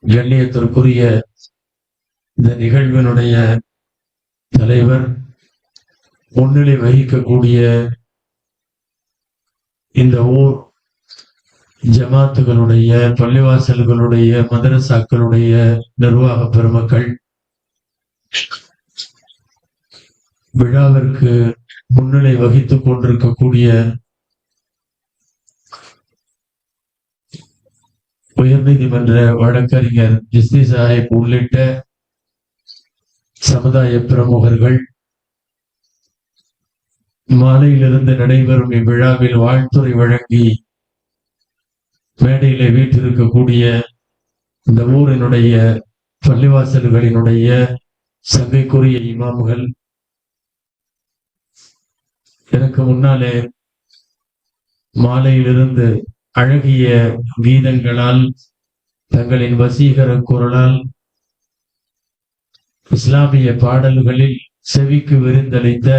கண்ணியத்திற்குரிய இந்த நிகழ்வினுடைய தலைவர், முன்னிலை வகிக்கக்கூடிய இந்த ஊர் ஜமாத்துகளுடைய, பள்ளிவாசல்களுடைய, மதரசாக்களுடைய நிர்வாக பெருமக்கள், விழாவிற்கு முன்னிலை வகித்துக் கொண்டிருக்கக்கூடிய உயர்நீதிமன்ற வழக்கறிஞர் ஜிஸ்தி சாஹிப் உள்ளிட்ட சமுதாய பிரமுகர்கள், மாலையிலிருந்து நடைபெறும் இவ்விழாவில் வாழ்த்துறை வழங்கி மேடையிலே வீற்றிருக்கக்கூடிய இந்த ஊரினுடைய பள்ளிவாசல்களினுடைய சங்கைக்குரிய இமாம்கள், எனக்கு முன்னாலே மாலையிலிருந்து அழகிய கீதங்களால், தங்களின் வசீகர குரலால், இஸ்லாமிய பாடல்களில் செவிக்கு விருந்தளித்த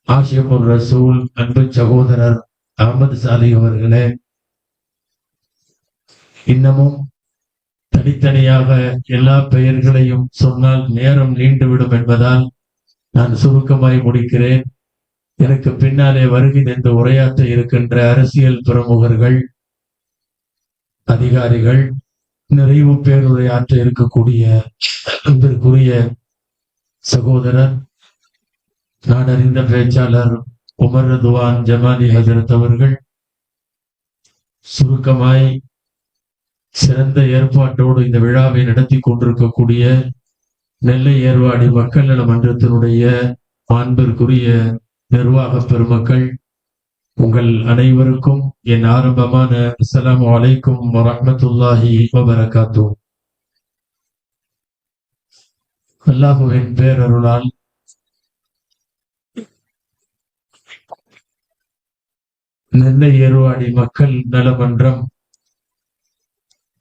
ஆஷிகுர் ரசூல் அன்பு சகோதரர் அஹமது சாலி அவர்களே, இன்னமும் தனித்தனியாக எல்லா பெயர்களையும் சொன்னால் நேரம் நீண்டுவிடும் என்பதால் நான் சுருக்கமாய் முடிக்கிறேன். எனக்கு பின்னாலே வருகை தந்து உரையாற்ற இருக்கின்ற அரசியல் பிரமுகர்கள், அதிகாரிகள், நிறைவு பேருரையாற்ற இருக்கக்கூடிய அன்பிற்குரிய சகோதரர், நாடறிந்த பேச்சாளர் உமர் ரதுவான் ஜமாலி ஹஜரத் அவர்கள், சுருக்கமாய் சிறந்த ஏற்பாட்டோடு இந்த விழாவை நடத்தி கொண்டிருக்கக்கூடிய நெல்லை ஏர்வாடி மக்கள் நல மன்றத்தினுடைய அன்பிற்குரிய நிர்வாக பெருமக்கள், உங்கள் அனைவருக்கும் என் ஆரம்பமான அஸ்ஸலாமு அலைக்கும் வரஹ்மத்துல்லாஹி வபரகாத்துஹு. அல்லாஹுவின் பேரருளால் நெல்லை ஏர்வாடி மக்கள் நலமன்றம்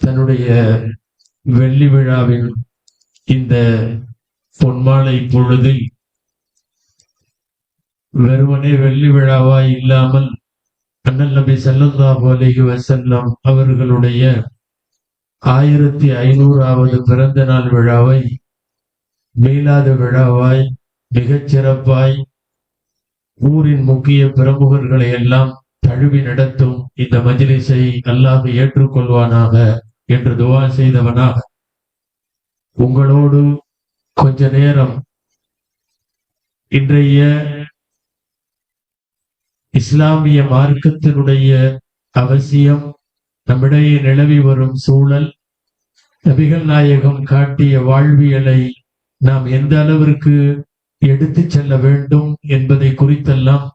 தன்னுடைய வெள்ளி விழாவின் இந்த பொன்மாலை பொழுதில் வெறுமனே வெள்ளி விழாவாய் இல்லாமல் அண்ணல் நபி ஸல்லல்லாஹு அலைஹி வஸல்லம் அவர்களுடைய 1500வது பிறந்த நாள் விழாவை மீலாது விழாவாய் மிகச் சிறப்பாய் ஊரின் முக்கிய பிரமுகர்களை எல்லாம் தழுவி நடத்தும் இந்த மஜ்லிஸை அல்லாஹ் ஏற்றுக்கொள்வானாக என்று துஆ செய்தவனாக உங்களோடு கொஞ்ச நேரம் இன்றைய இஸ்லாமிய மார்க்கத்தினுடைய அவசியம், நம்மிடையே நிலவி வரும் சூழல், நபிகள் நாயகம் காட்டிய வாழ்வியலை நாம் எந்த அளவிற்கு எடுத்து செல்ல வேண்டும் என்பதை குறித்தெல்லாம்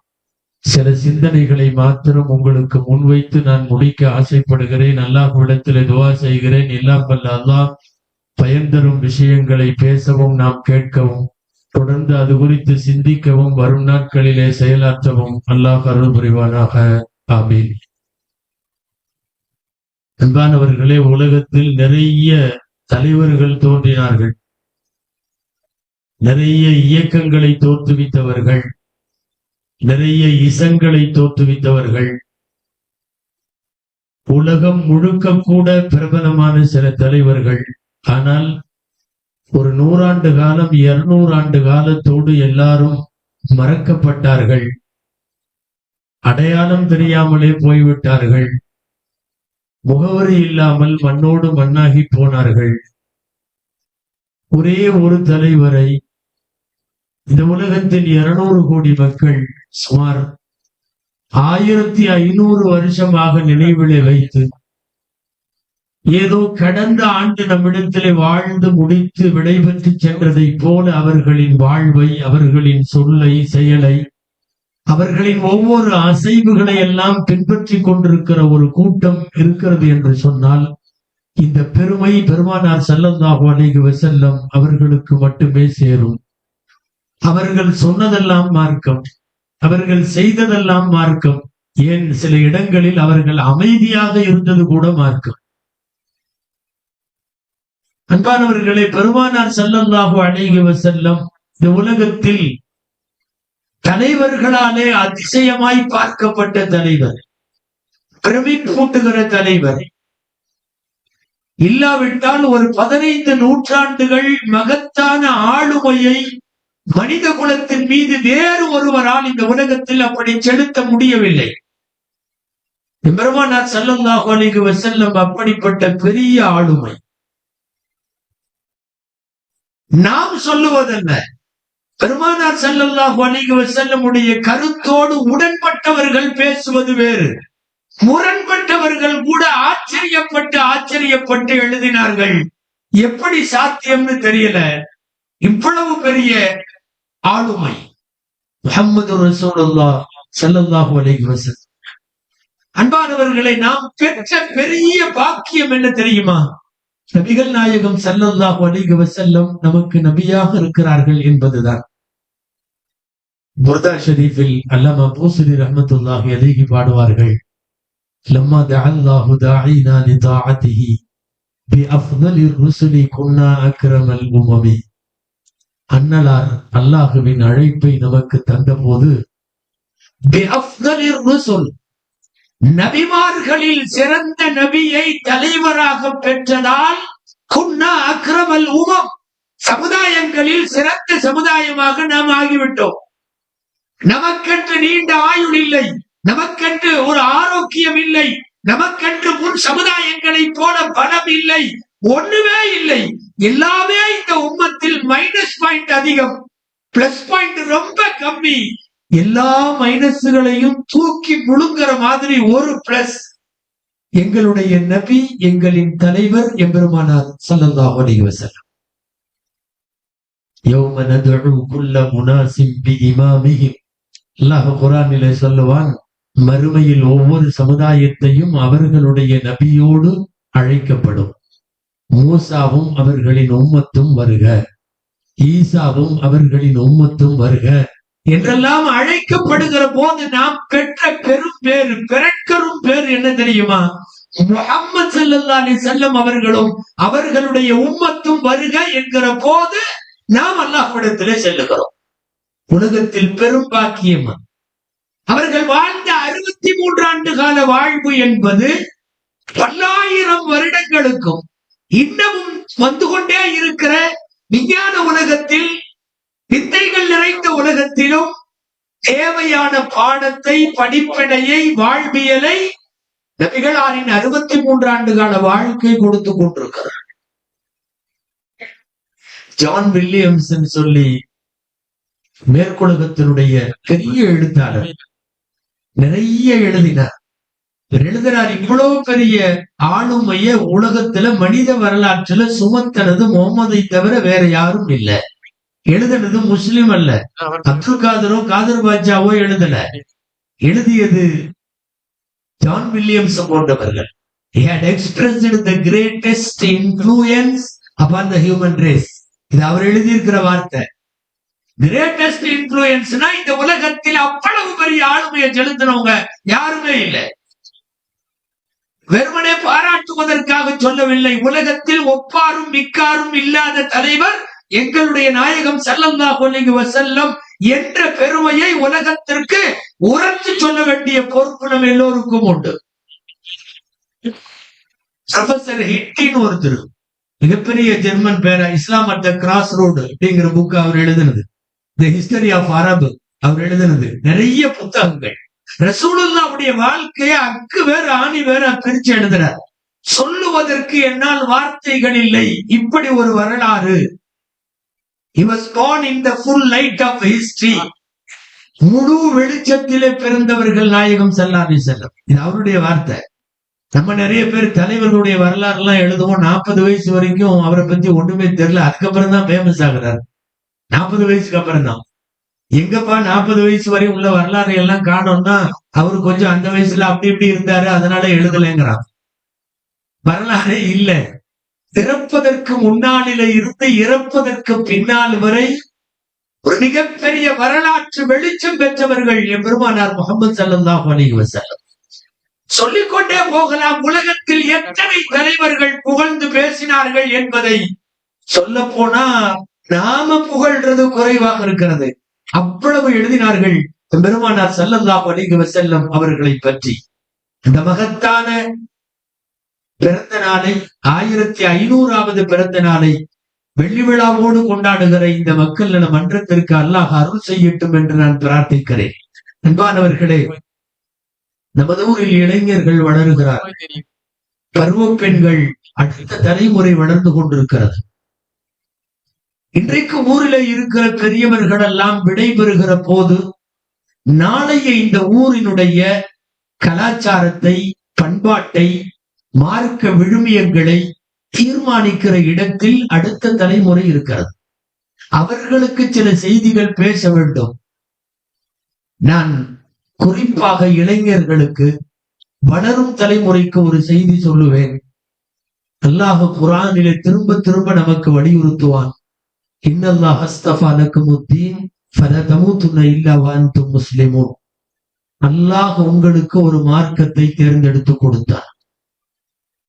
சில சிந்தனைகளை மாத்திரம் உங்களுக்கு முன்வைத்து நான் முடிக்க ஆசைப்படுகிறேன். அல்லாஹ்விடத்தில் துஆ செய்கிறேன், எல்லாம் வல்ல அல்லாஹ் பயன் தரும் விஷயங்களை பேசவும் நாம் கேட்கவும் தொடர்ந்து அது குறித்து சிந்திக்கவும் வரும் நாட்களிலே செயலாற்றவும் அல்லாஹ் அருள் புரிவானாக. ஆமீன். அன்பானவர்களே, உலகத்தில் நிறைய தலைவர்கள் தோன்றினார்கள், நிறைய இயக்கங்களை தோற்றுவித்தவர்கள், நிறைய இசங்களை தோற்றுவித்தவர்கள், உலகம் முழுக்க கூட பிரபலமான சில தலைவர்கள். ஆனால் ஒரு 100 ஆண்டு காலம், 200 ஆண்டு காலத்தோடு எல்லாரும் மறக்கப்பட்டார்கள், அடையாளம் தெரியாமலே போய்விட்டார்கள், முகவரி இல்லாமல் மண்ணோடு மண்ணாகி போனார்கள். ஒரே ஒரு தலைவரை இந்த உலகத்தில் 200 கோடி மக்கள் சுமார் 1500 வருஷமாக நினைவிலே வைத்து ஏதோ கடந்த ஆண்டு நம்மிடத்திலே வாழ்ந்து முடித்து விடைபெற்று சென்றதை போல அவர்களின் வாழ்வை, அவர்களின் சொல்லை, செயலை, அவர்களின் ஒவ்வொரு அசைவுகளை எல்லாம் பின்பற்றி கொண்டிருக்கிற ஒரு கூட்டம் இருக்கிறது என்று சொன்னால் இந்த பெருமை பெருமானார் ஸல்லல்லாஹு அலைஹி வஸல்லம் அவர்களுக்கு மட்டுமே சேரும். அவர்கள் சொன்னதெல்லாம் மார்க்கம், அவர்கள் செய்ததெல்லாம் மார்க்கம், ஏன் சில இடங்களில் அவர்கள் அமைதியாக இருந்தது கூட மார்க்கம். அன்பானவர்களே, பெருமானார் ஸல்லல்லாஹு அலைஹி வஸல்லம் இந்த உலகத்தில் தலைவர்களாலே அதிசயமாய் பார்க்கப்பட்ட தலைவர், பிரமிப்பூட்டுகிற தலைவர். இல்லாவிட்டால் ஒரு 15 நூற்றாண்டுகள் மகத்தான ஆளுமையை மனித குலத்தின் மீது வேறு ஒருவரால் இந்த உலகத்தில் அப்படி செலுத்த முடியவில்லை. பெருமானார் ஸல்லல்லாஹு அலைஹி வஸல்லம் அப்படிப்பட்ட பெரிய ஆளுமை. நாம் சொல்லுவதல்ல, பெருமானார் ஸல்லல்லாஹு அலைஹி வஸல்லம் உடைய கருத்தோடு உடன்பட்டவர்கள் பேசுவது வேறு. முரண்பட்டவர்கள் கூட ஆச்சரியப்பட்டு எழுதினார்கள். எப்படி சாத்தியம்னு தெரியல, இவ்வளவு பெரிய ஆளுமை முஹம்மது ரசூலுல்லாஹ் ஸல்லல்லாஹு அலைஹி வஸல்லம். அன்பானவர்களை, நாம் பெற்ற பெரிய பாக்கியம் என்ன தெரியுமா? நபிகள் நாயகம் ஸல்லல்லாஹு அலைஹி வஸல்லம் நமக்கு நபியாக இருக்கிறார்கள் என்பதுதான். புர்தா ஷரீஃபில் அல்லாமா பூசரி ரஹ்மத்துல்லாஹி அலைஹி பாடுவார்கள், லம்மா தஅல்லாஹு தாஈனா லிதாஅத்திஹி பிஅஃதலிர் ருசுலி குன்னா அக்ரமல் உம்மமி. அன்னலார் அல்லாஹுவின் அழைப்பை நமக்கு தந்தபோது பிஅஃதலிர் ருசுல், நபிமார்களில் சிறந்த நபியை தலைவராக பெற்றதால் குன்னா அக்ரமல் உம்மம், சமுதாயங்களில் சிறந்த சமுதாயமாக நாம் ஆகிவிட்டோம். நமக்கென்று நீண்ட ஆயுள் இல்லை, நமக்கென்று ஒரு ஆரோக்கியம் இல்லை, நமக்கென்று முன் சமுதாயங்களை போல பலம் இல்லை, ஒண்ணுமே இல்லை. எல்லாமே இந்த உம்மத்தில் மைனஸ் பாயிண்ட் அதிகம், பிளஸ் பாயிண்ட் ரொம்ப கம்மி. எல்லா மைனஸ்களையும் தூக்கி முழுங்குற மாதிரி ஒரு பிளஸ். எங்களுடைய நபி, எங்களின் தலைவர் எம்பெருமானார் ஸல்லல்லாஹு அலைஹி வஸல்லம். யௌம நதுஉ குல்ல முனாஸின் பிஇமாமிஹிம், அல்லாஹ் குர்ஆனிலே சொல்லுவான், மறுமையில் ஒவ்வொரு சமுதாயத்தையும் அவர்களுடைய நபியோடு அழைக்கப்படும். மூசாவும் அவர்களின் உம்மத்தும் வருக, ஈசாவும் அவர்களின் உம்மத்தும் வருக என்றெல்லாம் அழைக்கப்படுகிற போது நாம் பெற்ற பெரும் பேரு, பிறக்கரும் பேர் என்ன தெரியுமா? முஹம்மது ஸல்லல்லாஹு அலைஹி வஸல்லம் அவர்களும் அவர்களுடைய உம்மத்தும் வருக என்கிற போது நாம் அல்லாஹ்விடத்திலே செல்லுகிறோம். உலகத்தில் பெரும் பாக்கியம். அவர்கள் வாழ்ந்த 63 ஆண்டு கால வாழ்வு என்பது பல்லாயிரம் வருடங்களுக்கும் இன்னமும் வந்து கொண்டே இருக்கிற விஞ்ஞான உலகத்தில், வித்தைகள் நிறைந்த உலகத்திலும் தேவையான பாடத்தை, படிப்பினையை, வாழ்வியலை நபிகளாரின் 63 ஆண்டு கால வாழ்க்கை கொடுத்து கொண்டிருக்கிறார். ஜான் வில்லியம்சன் சொல்லி மேற்குலகத்தினுடைய பெரிய எழுத்தாளர், நிறைய எழுதினார். எழுதுறார், இவ்வளவு பெரிய ஆளுமைய உலகத்துல மனித வரலாற்றுல சுமத்தனது முகமதை தவிர வேற யாரும் இல்லை. எழுதுனது முஸ்லிம் அல்ல, அப்துல் காதரோ காதர் பாட்சாவோ எழுதல, எழுதியது ஜான் வில்லியம்ஸ் போன்றவர்கள். He had expressed the greatest influence upon the human race. இது அவர் எழுதியிருக்கிற வார்த்தை. கிரேட்டஸ்ட் இன்ஃப்ளூயன்ஸ்னா இந்த உலகத்தில் அவ்வளவு பெரிய ஆளுமையை செலுத்தினவங்க யாருமே இல்லை. வெறுமனே பாராட்டுவதற்காக சொல்லவில்லை. உலகத்தில் ஒப்பாரும் மிக்காரும் இல்லாத தலைவர் எங்களுடைய நாயகம் ஸல்லல்லாஹு அலைஹி வஸல்லம் என்ற பெருமையை உலகத்திற்கு உரத்து சொல்ல வேண்டிய பொறுப்பு நம்ம எல்லோருக்கும் உண்டு. ப்ரொஃபசர் ஹிட்டின் ஒருத்தர், மிகப்பெரிய ஜெர்மன் பேரா, இஸ்லாம் அட் த கிராஸ் ரோடு அப்படிங்கிற புக் அவர் எழுதினது, தி ஹிஸ்டரி ஆஃப் அரபு அவர் எழுதினது, நிறைய புத்தகங்கள். ரசூலுல்லாஹ்வுடைய வாழ்க்கையை அக்கு வேற ஆணி வேற பிரிச்சு எழுதுறார். சொல்லுவதற்கு என்னால் வார்த்தைகள் இல்லை, இப்படி ஒரு வரலாறு. He was born in the full light of history. முழு வெளிச்சத்திலே பிறந்தவர்கள் நாயகம் ஸல்லல்லாஹு அலைஹி வஸல்லம். இது அவருடைய வார்த்தை. நம்ம நிறைய பேர் தலைவர்களுடைய வரலாறு எல்லாம் எழுதுவோம். 40 வயசு வரைக்கும் அவரை பத்தி ஒண்ணுமே தெரியல, அதுக்கப்புறம் தான் ஃபேமஸ் ஆகுறாரு. 40 வயசுக்கு அப்புறம் தான். எங்கப்பா 40 வயசு வரை உள்ள வரலாறு எல்லாம் காணோம்னா அவரு கொஞ்சம் அந்த வயசுல அப்படி இப்படி இருந்தாரு, அதனால எழுதலைங்கிறான். வரலாறே இல்லை. பிறப்பதற்கு முன்னாளில இருந்து இறப்பதற்கு பின்னால் வரை ஒரு மிகப்பெரிய வரலாற்று வெளிச்சம் பெற்றவர்கள் எம்பெருமானார் முஹம்மது ஸல்லல்லாஹு அலைஹி வஸல்லம். சொல்லிக்கொண்டே போகலாம். உலகத்தில் எத்தனை தலைவர்கள் புகழ்ந்து பேசினார்கள் என்பதை சொல்ல போனா நாம புகழ்றது குறைவாக இருக்கிறது. அவ்வளவு எழுதினார்கள் பெருமானார் ஸல்லல்லாஹு அலைஹி வஸல்லம் அவர்களை பற்றி. இந்த மகத்தான பிறந்த நாளை 1500வது பிறந்த நாளை வெள்ளி விழாவோடு கொண்டாடுகிற இந்த மக்கள் நல மன்றத்திற்கு அல்லாஹ் அருள் செய்யட்டும் என்று நான் பிரார்த்திக்கிறேன். அன்பானவர்களே, நமது ஊரில் இளைஞர்கள் வளருகிறார், பருவ பெண்கள் அடுத்த தலைமுறை வளர்ந்து கொண்டிருக்கிறது. இன்றைக்கு ஊரில் இருக்கிற பெரியவர்கள் எல்லாம் விடைபெறுகிற போது நாளைய இந்த ஊரினுடைய கலாச்சாரத்தை, பண்பாட்டை, மார்க்க விழுமியங்களை தீர்மானிக்கிற இடத்தில் அடுத்த தலைமுறை இருக்கிறது. அவர்களுக்கு சில செய்திகள் பேச வேண்டும். நான் குறிப்பாக இளைஞர்களுக்கு, வளரும் தலைமுறைக்கு ஒரு செய்தி சொல்லுவேன். அல்லாஹ் குர்ஆனிலே திரும்ப திரும்ப நமக்கு வலியுறுத்துவான். இன்னல்லாஹ் அஸ்தஃபா லக்குமுத்தீன் ஃபலா தமூதுன்ன இல்லா வஅன்தும் முஸ்லிமூன். அல்லாஹ் உங்களுக்கு ஒரு மார்க்கத்தை தேர்ந்தெடுத்து கொடுத்தார்.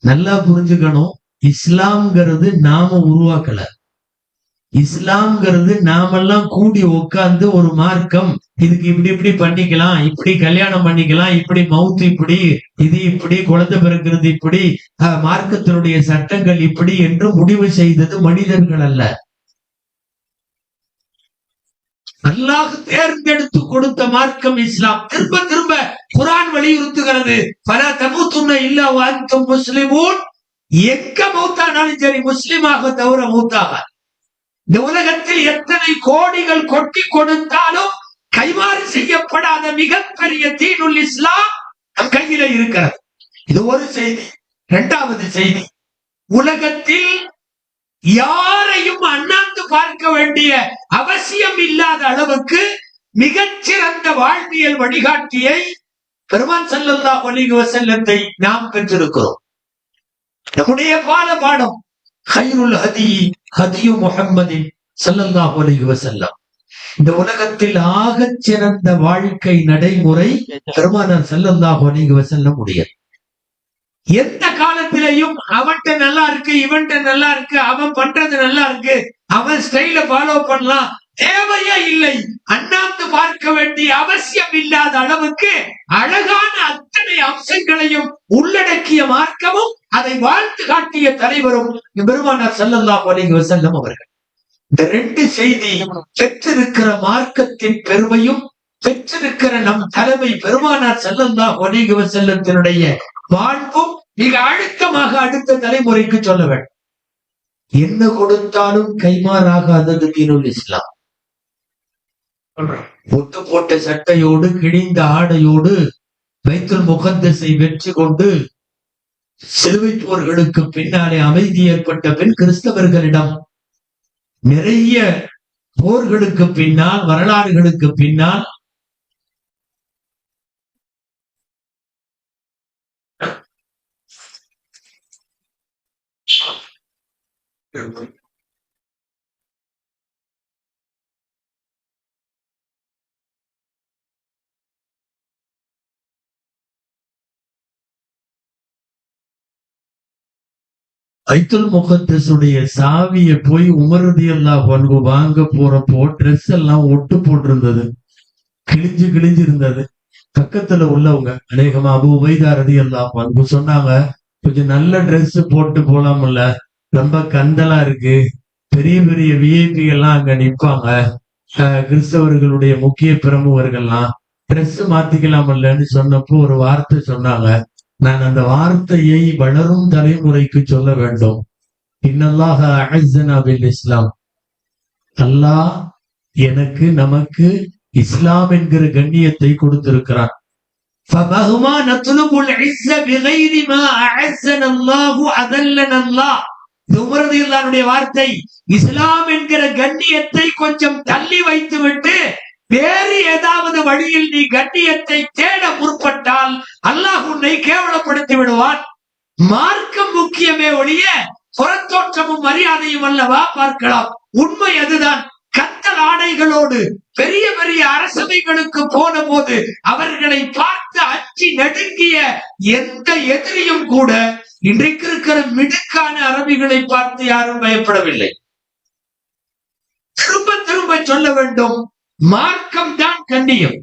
நல்லா புரிஞ்சுக்கணும், இஸ்லாம்ங்கிறது நாம உருவாக்கல. இஸ்லாம்ங்கிறது நாமெல்லாம் கூடி உட்கார்ந்து ஒரு மார்க்கம், இதுக்கு இப்படி இப்படி பண்ணிக்கலாம், இப்படி கல்யாணம் பண்ணிக்கலாம், இப்படி மவுத்து இப்படி, இது இப்படி, குழந்தை பிறக்கிறது இப்படி, மார்க்கத்தினுடைய சட்டங்கள் இப்படி என்று முடிவு செய்தது மனிதர்கள் அல்ல. அல்லாஹ் தேர்ந்தெடுத்து கொடுத்த மார்க்கம் இஸ்லாம். திரும்ப திரும்ப குர்ஆன் வலியுறுத்துகிறது, ஃபலா தமூதுன்ன இல்லா வஅன்தும் முஸ்லிமூன். எங்க மௌத்தானாலும் சரி முஸ்லிமாக தவிர மௌத்தாக. இந்த உலகத்தில் எத்தனை கோடிகள் கொட்டி கொடுத்தாலும் கைமாறு செய்யப்படாத மிகப்பெரிய தீனுல் இஸ்லாம் நம் கையில இருக்கிறது. இது ஒரு செய்தி. இரண்டாவது செய்தி, உலகத்தில் யாரையும் அண்ணாந்து பார்க்க வேண்டிய அவசியம் இல்லாத அளவுக்கு மிகச்சிறந்த வாழ்வியல் வழிகாட்டியை பெருமான் ஸல்லல்லாஹு அலைஹி வஸல்லத்தை நாம் பெற்றிருக்கிறோம். நம்முடைய பாடம் கைருல் ஹதி ஹதியு முஹம்மதின் ஸல்லல்லாஹு அலைஹி வஸல்லம். இந்த உலகத்தில் ஆகச் சிறந்த வாழ்க்கை நடைமுறை பெருமானார் ஸல்லல்லாஹு அலைஹி வஸல்லம் உடையது. எந்த காலத்திலையும் அவன்கிட்ட நல்லா இருக்கு, இவன்கிட்ட நல்லா இருக்கு, அவன் பண்றது நல்லா இருக்கு, அவன் ஸ்டைல ஃபாலோ பண்ணலாம், தேவையே இல்லை. அண்ணாந்து பார்க்க வேண்டிய அவசியம் இல்லாத அளவுக்கு அழகான அத்தனை அம்சங்களையும் உள்ளடக்கிய மார்க்கமும் அதை வாழ்த்து காட்டிய தலைவரும் பெருமானார் ஸல்லல்லாஹு அலைஹி வஸல்லம் அவர்கள். இந்த ரெண்டு செய்தி, பெற்றிருக்கிற மார்க்கத்தின் பெருமையும் பெற்றிருக்கிற நம் தலைமை பெருமானார் ஸல்லல்லாஹு அலைஹி வஸல்லத்தினுடைய வாழ்வும் மிக அழுத்தமாக அடுத்த தலைமுறைக்கு சொல்ல வேண்டும். என்ன கொடுத்தாலும் கைமாறாகாதது தீனுல் இஸ்லாம். ஒட்டு போட்ட சட்டையோடு, கிழிந்த ஆடையோடு, பைத்துல் முகத்தஸை வெற்றி கொண்டு சிலுவை போர்களுக்கு பின்னாலே அமைதி ஏற்பட்ட பின் கிறிஸ்தவர்களிடம் நிறைய போர்களுக்கு பின்னால், வரலாறுகளுக்கு பின்னால் பைத்துல் முகத்தஸுடைய சாவியை போய் உமர் ரலியல்லாஹு அன்ஹு வாங்க போறப்போ ட்ரெஸ் எல்லாம் ஒட்டு போட்டிருந்தது, கிழிஞ்சு இருந்தது. பக்கத்துல உள்ளவங்க, அநேகமா அபூ உபைதா ரலியல்லாஹு அன்ஹு சொன்னாங்க, கொஞ்சம் நல்ல ட்ரெஸ் போட்டு போலாம்ல, ரொம்ப கந்தலா இருக்கு, பெரிய பெரிய விஐபி எல்லாம் அங்க நிப்பாங்க, கிறிஸ்தவர்களுடைய முக்கிய பிரமுகர்கள்லாம், ட்ரெஸ் மாத்திக்கலாம்லன்னு சொன்னப்போ ஒரு வார்த்தை சொன்னாங்க. நான் அந்த வார்த்தையை வளரும் தலைமுறைக்கு சொல்ல வேண்டும். இன்னல்லாஹ அஅஸ்ஸனா பில் இஸ்லாம். அல்லாஹ் எனக்கு, நமக்கு இஸ்லாம் என்கிற கண்ணியத்தை கொடுத்திருக்கிறான். ஃபமஹ்மா நத்லுபுல் இஸ்ஸ பிகைரி மா அஅஸ்ஸனா அல்லாஹு அதல்லனா அல்லாஹ். உமர் ரலியல்லாஹுடைய வார்த்தை. இஸ்லாம் என்கிற கண்ணியத்தை கொஞ்சம் தள்ளி வைத்துவிட்டு வேறு ஏதாவது வழியில் நீ கண்ணியத்தை தேட முற்பட்டால் அல்லாஹ் உன்னை கேவலப்படுத்தி விடுவான். மார்க்கம் முக்கியமே ஒழிய புறத்தோற்றமும் மரியாதையும் அல்லவா பார்க்கலாம். உண்மை அதுதான். கத்தல் ஆடைகளோடு பெரிய பெரிய அரசவைகளுக்கு போன போது அவர்களை பார்த்து அஞ்சி நடுங்கிய எந்த எதிரியும் கூட இன்றைக்கு இருக்கிற மிடுக்கான அரபிகளை பார்த்து யாரும் பயப்படவில்லை. திரும்ப திரும்ப சொல்ல வேண்டும், மார்க்கம் தான் கண்ணியம்.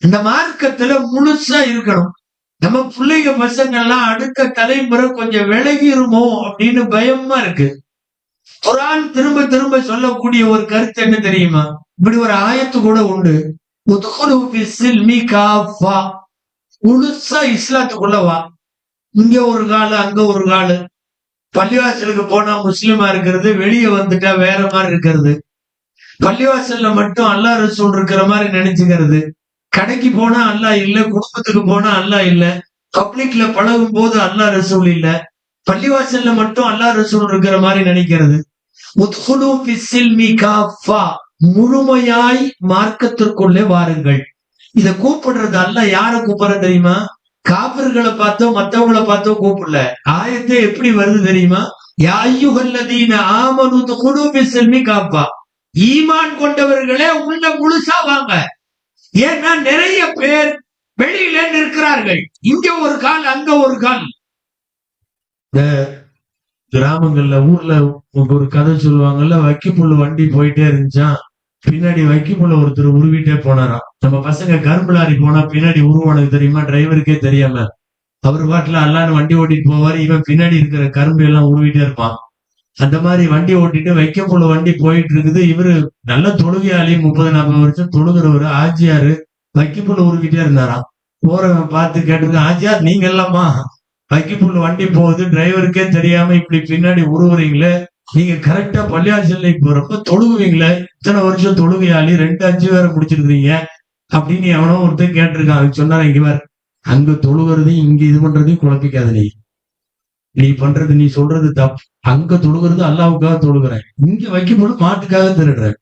இந்த மார்க்கத்துல முழுசா இருக்கணும். நம்ம பிள்ளைங்க பசங்க எல்லாம் அடுத்த தலைமுறை கொஞ்சம் விலகிருமோ அப்படின்னு பயமா இருக்கு. குர்ஆன் திரும்ப திரும்ப சொல்லக்கூடிய ஒரு கருத்து என்ன தெரியுமா? இப்படி ஒரு ஆயத்து கூட உண்டு. உத்குலு ஃபிஸ்ஸில்மி காஃபா. முழுசா இஸ்லாத்துக்குள்ள வா. இங்க ஒரு காலு, அங்க ஒரு காலு. பள்ளிவாசலுக்கு போனா முஸ்லிமா இருக்கிறது, வெளியே வந்துட்டா வேற மாதிரி இருக்கிறது. பள்ளிவாசல்ல மட்டும் அல்லாஹ் ரசூல் இருக்கிற மாதிரி நினைச்சுக்கிறது. கடைக்கு போனா அல்லாஹ் இல்ல, குடும்பத்துக்கு போனா அல்லாஹ் இல்ல, பப்ளிக்ல பழகும் போது அல்லாஹ் ரசூல் இல்ல, பள்ளிவாசல்ல மட்டும் அல்லாஹ் ரசூல் இருக்கிற மாதிரி நினைக்கிறது. உத்குலு ஃபிஸ்ஸில்மி காஃபா. முழுமையாய் மார்க்கத்திற்குள்ளே வாருங்கள். இத கூப்பிடுறது அல்லாஹ் யார கூப்பிடுற தெரியுமா? காபிர்களை பார்த்தோ மத்தவங்களை பார்த்தோ கூப்பிடல. ஆயத்தே எப்படி வருது தெரியுமா? யா அய்யுஹல்லதீன ஆமனு துகுலு ஃபிஸ்ஸில்மி காஃபா. ஈமான் கொண்டவர்களே உள்ள முழுசா வாங்க. ஏன்னா நிறைய பேர் வெளியில இருக்கிறார்கள். இங்க ஒரு கால், அங்க ஒரு கால். இந்த கிராமங்கள்ல ஊர்ல ஒரு கதை சொல்லுவாங்கல்ல, வைக்கப்புள்ள வண்டி போயிட்டே இருந்துச்சான், பின்னாடி வைக்கப்புள்ள ஒருத்தர் உருவிட்டே போனாராம். நம்ம பசங்க கரும்பு லாரி போனா பின்னாடி உருவானது தெரியுமா? டிரைவருக்கே தெரியாம அவர் பாட்டுல அல்லான்னு வண்டி ஓட்டிட்டு போவாரு, இவன் பின்னாடி இருக்கிற கரும்பு எல்லாம் உருவிட்டே இருப்பான். அந்த மாதிரி வண்டி ஓட்டிட்டு வைக்கப்புள்ள வண்டி போயிட்டு இருக்குது. இவரு நல்ல தொழுகையாளி, 30-40 வருஷம் தொழுகிறவரு, ஆஜியாரு, வைக்கப்புள்ள உருவிட்டே இருந்தாராம். போறவன் பார்த்து கேட்டு, ஆஜியார் நீங்க எல்லாமா வைக்கப்புள்ள வண்டி போகுது, டிரைவருக்கே தெரியாம இப்படி பின்னாடி உருவுறீங்களே, நீங்க கரெக்டா பள்ளியாசல்ல போறப்ப தொழுகுவீங்களே, இத்தனை வருஷம் தொழுகையாளி, 2-5 வேற முடிச்சிருக்கீங்க அப்படின்னு எவனோ ஒருத்தர் கேட்டிருக்கான். அதுக்கு சொன்னாரு, இங்க வேற அங்க தொழுகிறதையும் இங்க இது பண்றதையும் குழப்பிக்காத. நீ பண்றது, நீ சொல்றது தப்பு. அங்க தொழுகிறது அல்லாவுக்காக தொழுகிறேன், இங்க வைக்கும்போது மாட்டுக்காக திருடுறேன்.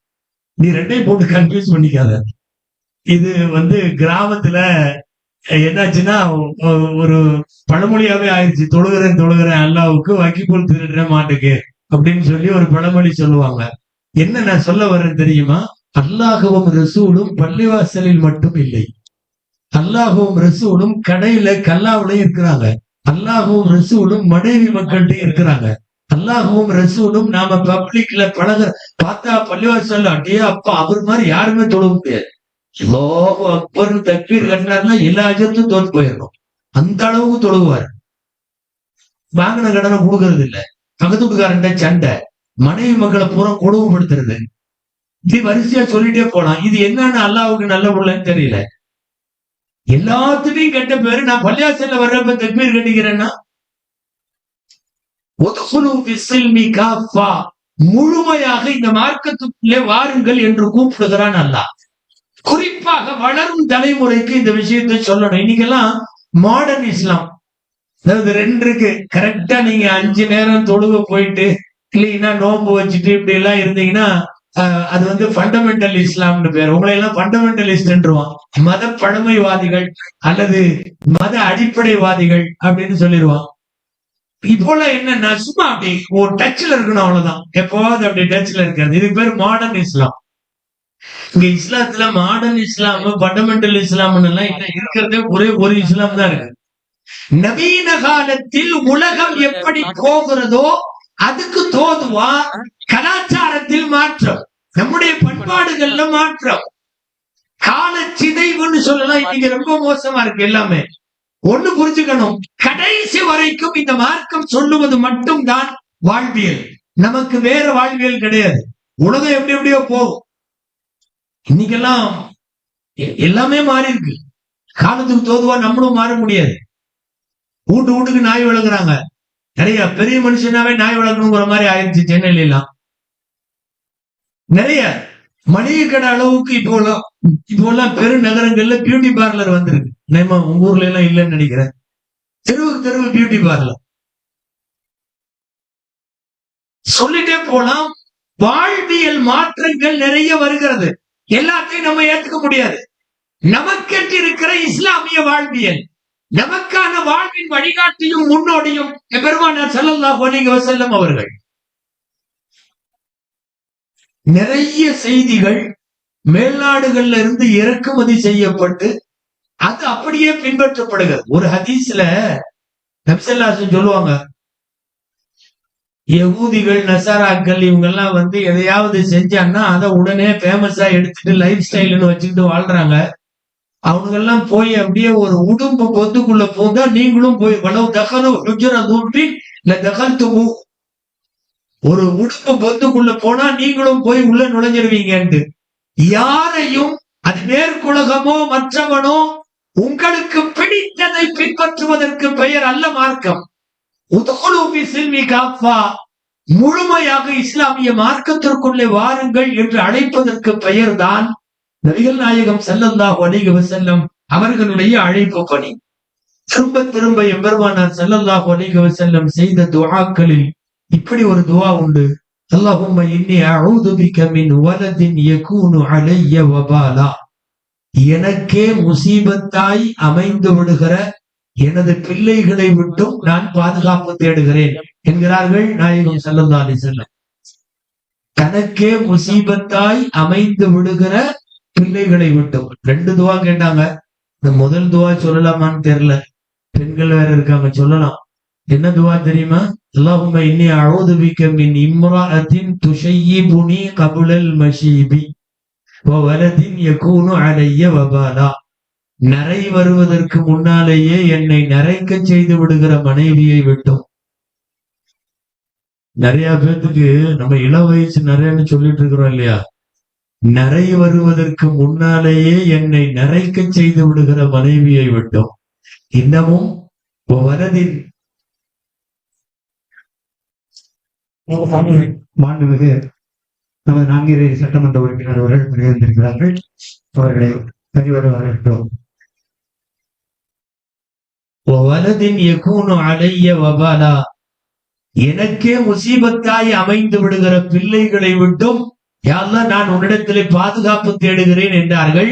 நீ ரெண்டையும் போட்டு கன்ஃபியூஸ் பண்ணிக்காத. இது கிராமத்துல என்னாச்சுன்னா ஒரு பழமொழியாவே ஆயிடுச்சு. தொழுகிறேன் அல்லாவுக்கு, வைக்கோல் திருடுறேன் மாட்டுக்கு அப்படின்னு சொல்லி ஒரு பழமொழி சொல்லுவாங்க. என்ன நான் சொல்ல வர்றேன் தெரியுமா? அல்லாஹ்வும் ரசூலும் பள்ளிவாசலில் மட்டும் இல்லை, அல்லாஹ்வும் ரசூலும் கடையில கல்லாவிலையும் இருக்கிறாங்க, அல்லாஹ்வும் ரசூலும் மனைவி மக்கள்கிட்ட இருக்கிறாங்க, அல்லாஹ்வும் ரசூலும் நாம பப்ளிக்ல பழக பார்த்தா பள்ளிவாசல் அடியே அப்பா அவர் மாதிரி யாருமே தொழுக முடியாது. அல்லாஹு அக்பர் தக்பீர் கட்டினார்னா எல்லா அஜத்தும் தோற்று போயிடணும். அந்த அளவுக்கு தொழுகுவார். வாங்கின கடனை கொடுக்கறது இல்ல, பக்கத்து வீட்டுக்காரன்ட்ட சண்டை, மனைவி மக்களை பூரா கொடுமைப்படுத்துறது, இப்படி வரிசையா சொல்லிட்டே போலாம். இது என்னன்னு அல்லாவுக்கு நல்ல உள்ளன்னு தெரியல. எல்லாத்துலயும் கெட்ட பேரு. நான் பள்ளியாசல்ல வர்றப்ப தக்பீர் கட்டிக்கிறேன்னா, முழுமையாக இந்த மார்க்கத்துக்குள்ளே வாருங்கள் என்று கூப்பிடுகிறான் அல்லாஹ். குறிப்பாக வளரும் தலைமுறைக்கு இந்த விஷயத்தை சொல்லணும். இன்னைக்கெல்லாம் மாடர்ன் இஸ்லாம், அதாவது 2 இருக்கு. கரெக்டா நீங்க 5 நேரம் தொழுக போயிட்டு கிளீனா நோம்பு வச்சுட்டு இப்படி எல்லாம் இருந்தீங்கன்னா அது ஃபண்டமெண்டல் இஸ்லாம்னு பேர். உங்களை எல்லாம் ஃபண்டமெண்டலிஸ்ட்ன்றுவான், மத பழமைவாதிகள் அல்லது மத அடிப்படைவாதிகள் அப்படின்னு சொல்லிடுவான். இப்போல என்னன்னா சும்மா அப்படி ஒரு டச்ல இருக்கணும், அவ்வளவுதான். எப்போவாது அப்படி டச்ல இருக்காது. இதுக்கு பேர் மாடர்ன் இஸ்லாம். இங்க இஸ்லாத்துல மாடர்ன் இஸ்லாம், ஃபண்டமெண்டல் இஸ்லாம்னு எல்லாம் என்ன இருக்கிறதே ஒரே ஒரு இஸ்லாம் தான் இருக்கு. நவீன காலத்தில் உலகம் எப்படி போகிறதோ அதுக்கு தோதுவா கலாச்சாரத்தில் மாற்றம், நம்முடைய பண்பாடுகள்ல மாற்றம், கால சிதைவுன்னு சொல்லலாம். இன்னைக்கு ரொம்ப மோசமா இருக்கு எல்லாமே. ஒண்ணு புரிஞ்சுக்கணும், கடைசி வரைக்கும் இந்த மார்க்கம் சொல்லுவது மட்டும்தான் வாழ்வியல். நமக்கு வேற வாழ்வியல் கிடையாது. உலகம் எப்படி எப்படியோ போகும். இன்னைக்கெல்லாம் எல்லாமே மாறி இருக்கு. காலத்துக்கு தோதுவா நம்மளும் மாற முடியாது. வீட்டுக்கு நாய் வளர்க்குறாங்க. நிறைய பெரிய மனுஷனாவே நாய் வளர்க்கணுங்கிற மாதிரி ஆயிடுச்சு சென்னையில எல்லாம். நிறைய மளிகை கடை அளவுக்கு இப்போலாம் பெருநகரங்கள்ல பியூட்டி பார்லர் வந்திருக்கு. நம்ம உங்க ஊர்ல எல்லாம் இல்லைன்னு நினைக்கிறேன். தெருவு பியூட்டி பார்லர் சொல்லிட்டே போலாம். வாழ்வியல் மாற்றங்கள் நிறைய வருகிறது. எல்லாத்தையும் நம்ம ஏத்துக்க முடியாது. நமக்கென்று இருக்கிற இஸ்லாமிய வாழ்வியல், நமக்கான வாழ்வின் வழிகாட்டியும் முன்னோடியும் பெருமானார் ஸல்லல்லாஹு அலைஹி வஸல்லம் அவர்கள். நிறைய செய்திகள் மேல்நாடுகள்ல இருந்து இறக்குமதி செய்யப்பட்டு அது அப்படியே பின்பற்றப்படுகிறது. ஒரு ஹதீஸ்ல நபி ஸல்லல்லாஹு அலைஹி வஸல்லம் சொல்லுவாங்க, யகூதிகள் நசாராக்கள் இவங்க எல்லாம் எதையாவது செஞ்சான்னா அதை உடனே ஃபேமஸா எடுத்துட்டு லைஃப் ஸ்டைல்னு வச்சுக்கிட்டு வாழ்றாங்க. அவனுங்கெல்லாம் போய் அப்படியே ஒரு உடும்பு பொந்துக்குள்ள போந்தா நீங்களும் போய் வளவு தகனும் ஒரு உடும்பு பொந்துக்குள்ள போனா நீங்களும் போய் உள்ள நுழைஞ்சிருவீங்கன்ட்டு. யாரையும் அது மேற்குலகமோ மற்றவனோ உங்களுக்கு பிடித்ததை பின்பற்றுவதற்கு பெயர் அல்ல மார்க்கம். முழுமையாக இஸ்லாமிய மார்க்கத்திற்குள்ளே வாருங்கள் என்று அழைப்பதற்கு பெயர் தான் நபிகள் நாயகம் ஸல்லல்லாஹு அலைஹி வஸல்லம் அவர்களுடைய அழைப்பு பணி. திரும்ப திரும்ப எம்பெருமானார் ஸல்லல்லாஹு அலைஹி வஸல்லம் செய்த துஆக்களில் இப்படி ஒரு துஆ உண்டு. அல்லாஹும்ம இன்னி அஊது பிக மின் வலதின் யகூனு அலைய வபாலா. எனக்கே முசீபத்தாய் அமைந்து விடுகிற எனது பிள்ளைகளை விட்டும் நான் பாதுகாப்பு தேடுகிறேன் என்கிறார்கள் நாயகம் ஸல்லல்லாஹு அலைஹி வஸல்லம். தனக்கே முசீபத்தாய் அமைந்து விடுகிற பிள்ளைகளை விட்டும். 2 துவா கேட்டாங்க. இந்த முதல் துவா சொல்லலாமான்னு தெரியல, பெண்கள் வேற இருக்காங்க, சொல்லலாம். என்ன துவா தெரியுமா? அல்லாஹும்ம இன்னி அஊது பிக மின் இம்ராஅத்தின் துஷய்யிபுனி கபுலல் மஷீபி வ வலதின் யகூனு அலைய வபாலா. நரை வருவதற்கு முன்னாலேயே என்னை நரைக்க செய்து விடுகிற மனைவியை விட்டும். நிறைய பேர்த்துக்கு நம்ம இளம் வயசு நிறையன்னு சொல்லிட்டு இருக்கிறோம் இல்லையா? நரை வருவதற்கு முன்னாலேயே என்னை நரைக்க செய்து விடுகிற மனைவியை விட்டோம். இன்னமும் வரதின் மாண்புமிகு நமது நான்கிறை சட்டமன்ற உறுப்பினர் அவர்கள் நிறைவேற்றிருக்கிறார்கள். அவர்களை பதிவர வரவேற்கிறோம். வலதின் யகூனு அலைய வபாலா. எனக்கே முசீபத்தாய் அமைந்து விடுகிற பிள்ளைகளை விட்டும் யா அல்லாஹ் நான் உன்னிடத்திலே பாதுகாப்பு தேடுகிறேன் என்றார்கள்.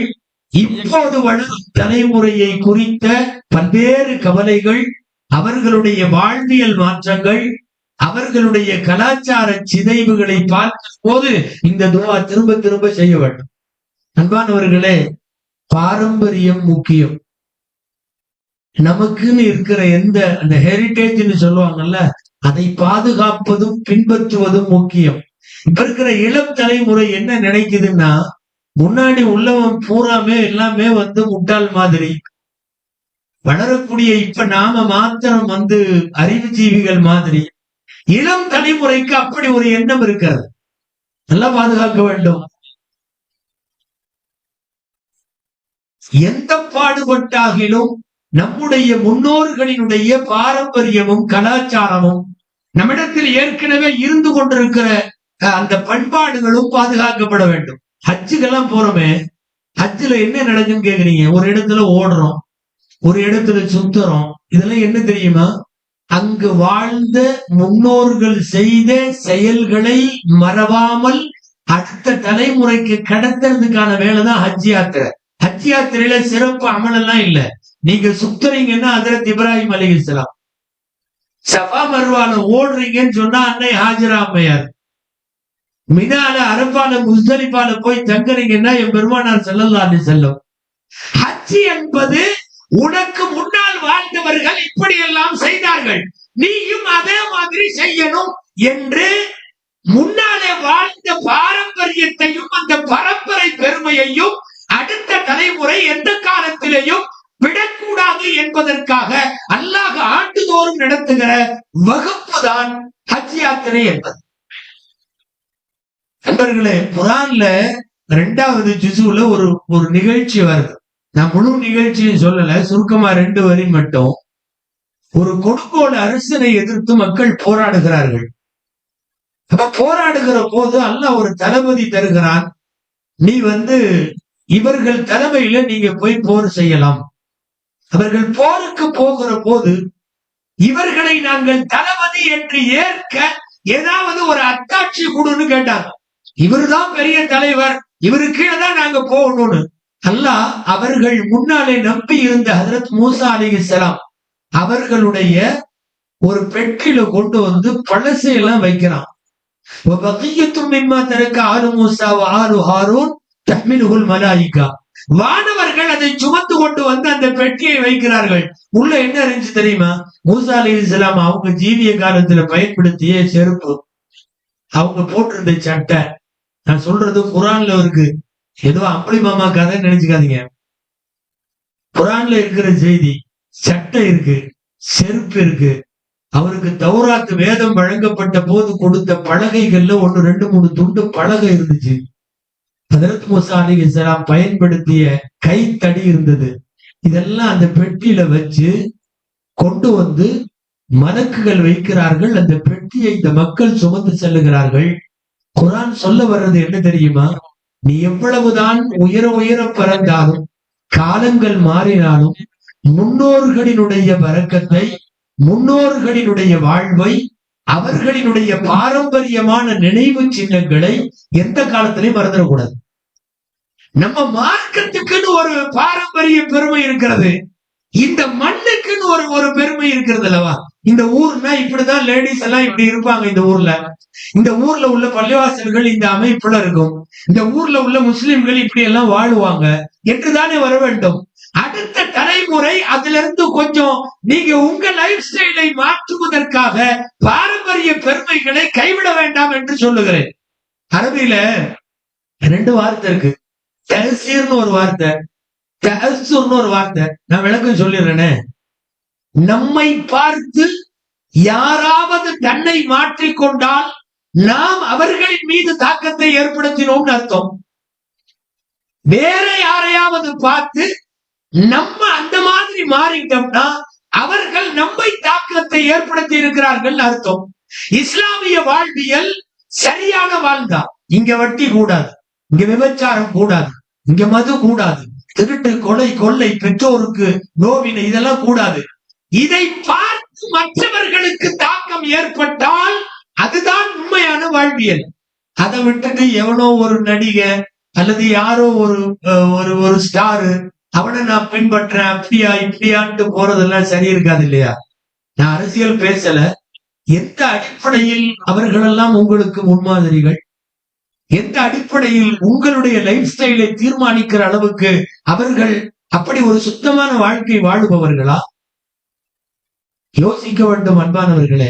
இப்போது வளரும் தலைமுறையை குறித்த பல்வேறு கவலைகள், அவர்களுடைய வாழ்வியல் மாற்றங்கள், அவர்களுடைய கலாச்சார சிதைவுகளை பார்க்கும் போது இந்த துஆ திரும்ப திரும்ப செய்ய வேண்டும். அன்பானவர்களே, பாரம்பரியம் முக்கியம். நமக்குன்னு இருக்கிற அந்த ஹெரிட்டேஜ்னு சொல்லுவாங்கல்ல, அதை பாதுகாப்பதும் பின்பற்றுவதும் முக்கியம். இப்ப இருக்கிற இளம் தலைமுறை என்ன நினைக்குதுன்னா, முன்னாடி உள்ளவன் பூராமே எல்லாமே முட்டாள் மாதிரி, வளரக்கூடிய இப்ப நாம மாத்திரம் அறிவுஜீவிகள் மாதிரி. இளம் தலைமுறைக்கு அப்படி ஒரு எண்ணம் இருக்கிறது. நல்லா பாதுகாக்க வேண்டும். எந்த பாடுபட்டாகிலும் நம்முடைய முன்னோர்களினுடைய பாரம்பரியமும் கலாச்சாரமும் நம்மிடத்தில் ஏற்கனவே இருந்து கொண்டிருக்கிற அந்த பண்பாடுகளும் பாதுகாக்கப்பட வேண்டும். ஹஜ்ஜுக்கெல்லாம் போறோமே, ஹஜ்ஜுல என்ன நடக்குன்னு கேக்குறீங்க? ஒரு இடத்துல ஓடுறோம், ஒரு இடத்துல சுத்துறோம். இதெல்லாம் என்ன தெரியுமா? அங்கு வாழ்ந்த முன்னோர்கள் செய்த செயல்களை மறவாமல் அடுத்த தலைமுறைக்கு கடத்துறதுக்கான வேலைதான் ஹஜ் யாத்திரை. ஹஜ் யாத்திரையில சிறப்பு அமலெல்லாம் இல்ல. நீங்க சுத்துறீங்கன்னா ஹஜ்ரத் இப்ராஹிம் அலைஹிஸ்ஸலாம், சஃபா மர்வால ஓடுறீங்கன்னு சொன்னா அன்னை ஹாஜரா அம்மையார், மினால அரபால முஸ்தலிஃபால போய் தங்குறீங்கன்னா என் பெருமானார் ஸல்லல்லாஹு அலைஹி வஸல்லம். ஹஜ் என்பது உனக்கு முன்னால் வாழ்ந்தவர்கள் இப்படி எல்லாம் செய்தார்கள், நீயும் அதே மாதிரி செய்யணும் என்று முன்னாலே வாழ்ந்த பாரம்பரியத்தையும் அந்த பரம்பரை பெருமையையும் அடுத்த தலைமுறை எந்த காலத்திலேயும் விடக்கூடாது என்பதற்காக அல்லாஹ் ஆண்டுதோறும் நடத்துகிற வகுப்பு தான் ஹஜ் யாத்திரை என்பது. நண்பர்களே, குர்ஆன்ல 2வது ஜுஸுல ஒரு நிகழ்ச்சி வருது. நான் முழு நிகழ்ச்சியும் சொல்லல, சுருக்கமா 2 வரி மட்டும். ஒரு கொடுங்கோல் அரசனை எதிர்த்து மக்கள் போராடுகிறார்கள். அப்ப போராடுகிற போது அல்லாஹ் ஒரு தளபதி தருகிறான். நீ இவர்கள் தலைமையில நீங்க போய் போர் செய்யலாம். அவர்கள் போருக்கு போகிற போது இவர்களை நாங்கள் தளபதி என்று ஏற்க ஏதாவது ஒரு அத்தாட்சி கொடுன்னு கேட்டாங்க. இவருதான் பெரிய தலைவர், இவரு கீழே தான் நாங்க போகணும்னு. அல்லாஹ் அவர்கள் முன்னாலே நம்பி இருந்த ஹஜ்ரத் மூசா அலைஹிஸ்ஸலாம் அவர்களுடைய ஒரு பெட்டில கொண்டு பழசையெல்லாம் வைக்கிறான். வானவர்கள் அதை சுமந்து கொண்டு அந்த பெட்டியை வைக்கிறார்கள். உள்ள என்ன இருந்துச்சு தெரியுமா? மூசா அலைஹிஸ்ஸலாம் அவங்க ஜீவிய காலத்துல பயன்படுத்திய செருப்பு, அவங்க போட்டிருந்த சட்டை. நான் சொல்றது குர்ஆன்ல இருக்கு, ஏதோ அம்பளி மாமா கதை நினைச்சுக்காதீங்க. குர்ஆன்ல இருக்கிற செய்தி. சட்டை இருக்கு, செருப்பு இருக்கு. அவருக்கு தௌராத் வேதம் வழங்கப்பட்ட போது கொடுத்த பலகைகள்ல 1, 2, 3 துண்டு பலகை இருந்துச்சு. ஹஜ்ரத் மூசா அலைஹிஸ்ஸலாம் பயன்படுத்திய கைத்தடி இருந்தது. இதெல்லாம் அந்த பெட்டியில வச்சு கொண்டு வந்து மலக்குகள் வைக்கிறார்கள். அந்த பெட்டியை இந்த மக்கள் சுமந்து செல்லுகிறார்கள். குர்ஆன் சொல்ல வர்றது என்ன தெரியுமா? நீ எவ்வளவுதான் உயர உயர பறந்தாலும், காலங்கள் மாறினாலும், முன்னோர்களினுடைய பரக்கத்தை, முன்னோர்களினுடைய வாழ்வை, அவர்களினுடைய பாரம்பரியமான நினைவு சின்னங்களை எந்த காலத்திலையும் மறந்துடக்கூடாது. நம்ம மார்க்கத்துக்குன்னு ஒரு பாரம்பரிய பெருமை இருக்கிறது. இந்த மண்ணுக்குன்னு ஒரு பெருமை இருக்கிறது அல்லவா? இந்த ஊர்னா இப்படிதான் லேடிஸ் எல்லாம் இப்படி இருப்பாங்க. இந்த ஊர்ல உள்ள பள்ளிவாசல்கள் இந்த அமைப்புல இருக்கும். இந்த ஊர்ல உள்ள முஸ்லிம்கள் இப்படி எல்லாம் வாழுவாங்க என்றுதானே வர வேண்டும். அடுத்த தலைமுறை அதுல இருந்து கொஞ்சம் நீங்க உங்க லைஃப் ஸ்டைலை மாற்றுவதற்காக பாரம்பரிய பெருமைகளை கைவிட வேண்டாம் என்று சொல்லுகிறேன். அரபியில 2 வார்த்தை இருக்கு. தஹ்சீர்னு ஒரு வார்த்தை, தஅஸ்ஸுர்னு ஒரு வார்த்தை. நான் விளக்கம் சொல்லிடுறேனே. நம்மை பார்த்து யாராவது தன்னை மாற்றிக்கொண்டால் நாம் அவர்களின் மீது தாக்கத்தை ஏற்படுத்தினோம்னு அர்த்தம். வேற யாரையாவது பார்த்து நம்ம அந்த மாதிரி மாறிட்டோம்னா அவர்கள் நம்மை தாக்கத்தை ஏற்படுத்தி இருக்கிறார்கள் அர்த்தம். இஸ்லாமிய வாழ்வியல் சரியான வாழ்ந்தான். இங்க வட்டி கூடாது, இங்க விபச்சாரம் கூடாது, இங்க மது கூடாது, திருட்டு, கொலை, கொள்ளை, பெற்றோருக்கு நோவினை, இதெல்லாம் கூடாது. இதை பார்த்து மற்றவர்களுக்கு தாக்கம் ஏற்பட்டால் அதுதான் உண்மையான வாழ்வியல். அதை விட்டுட்டு எவனோ ஒரு நடிகை அல்லது யாரோ ஒரு ஸ்டாரு, அவனை நான் பின்பற்றேன், அப்படியா இப்படியான்ட்டு போறதெல்லாம் சரி இருக்காது இல்லையா? நான் அரசியல் பேசல. எந்த அடிப்படையில் அவர்களெல்லாம் உங்களுக்கு முன்மாதிரிகள்? எந்த அடிப்படையில் உங்களுடைய லைஃப் ஸ்டைலை தீர்மானிக்கிற அளவுக்கு அவர்கள் அப்படி ஒரு சுத்தமான வாழ்க்கை வாழுபவர்களா? யோசிக்க வேண்டும் அன்பானவர்களே.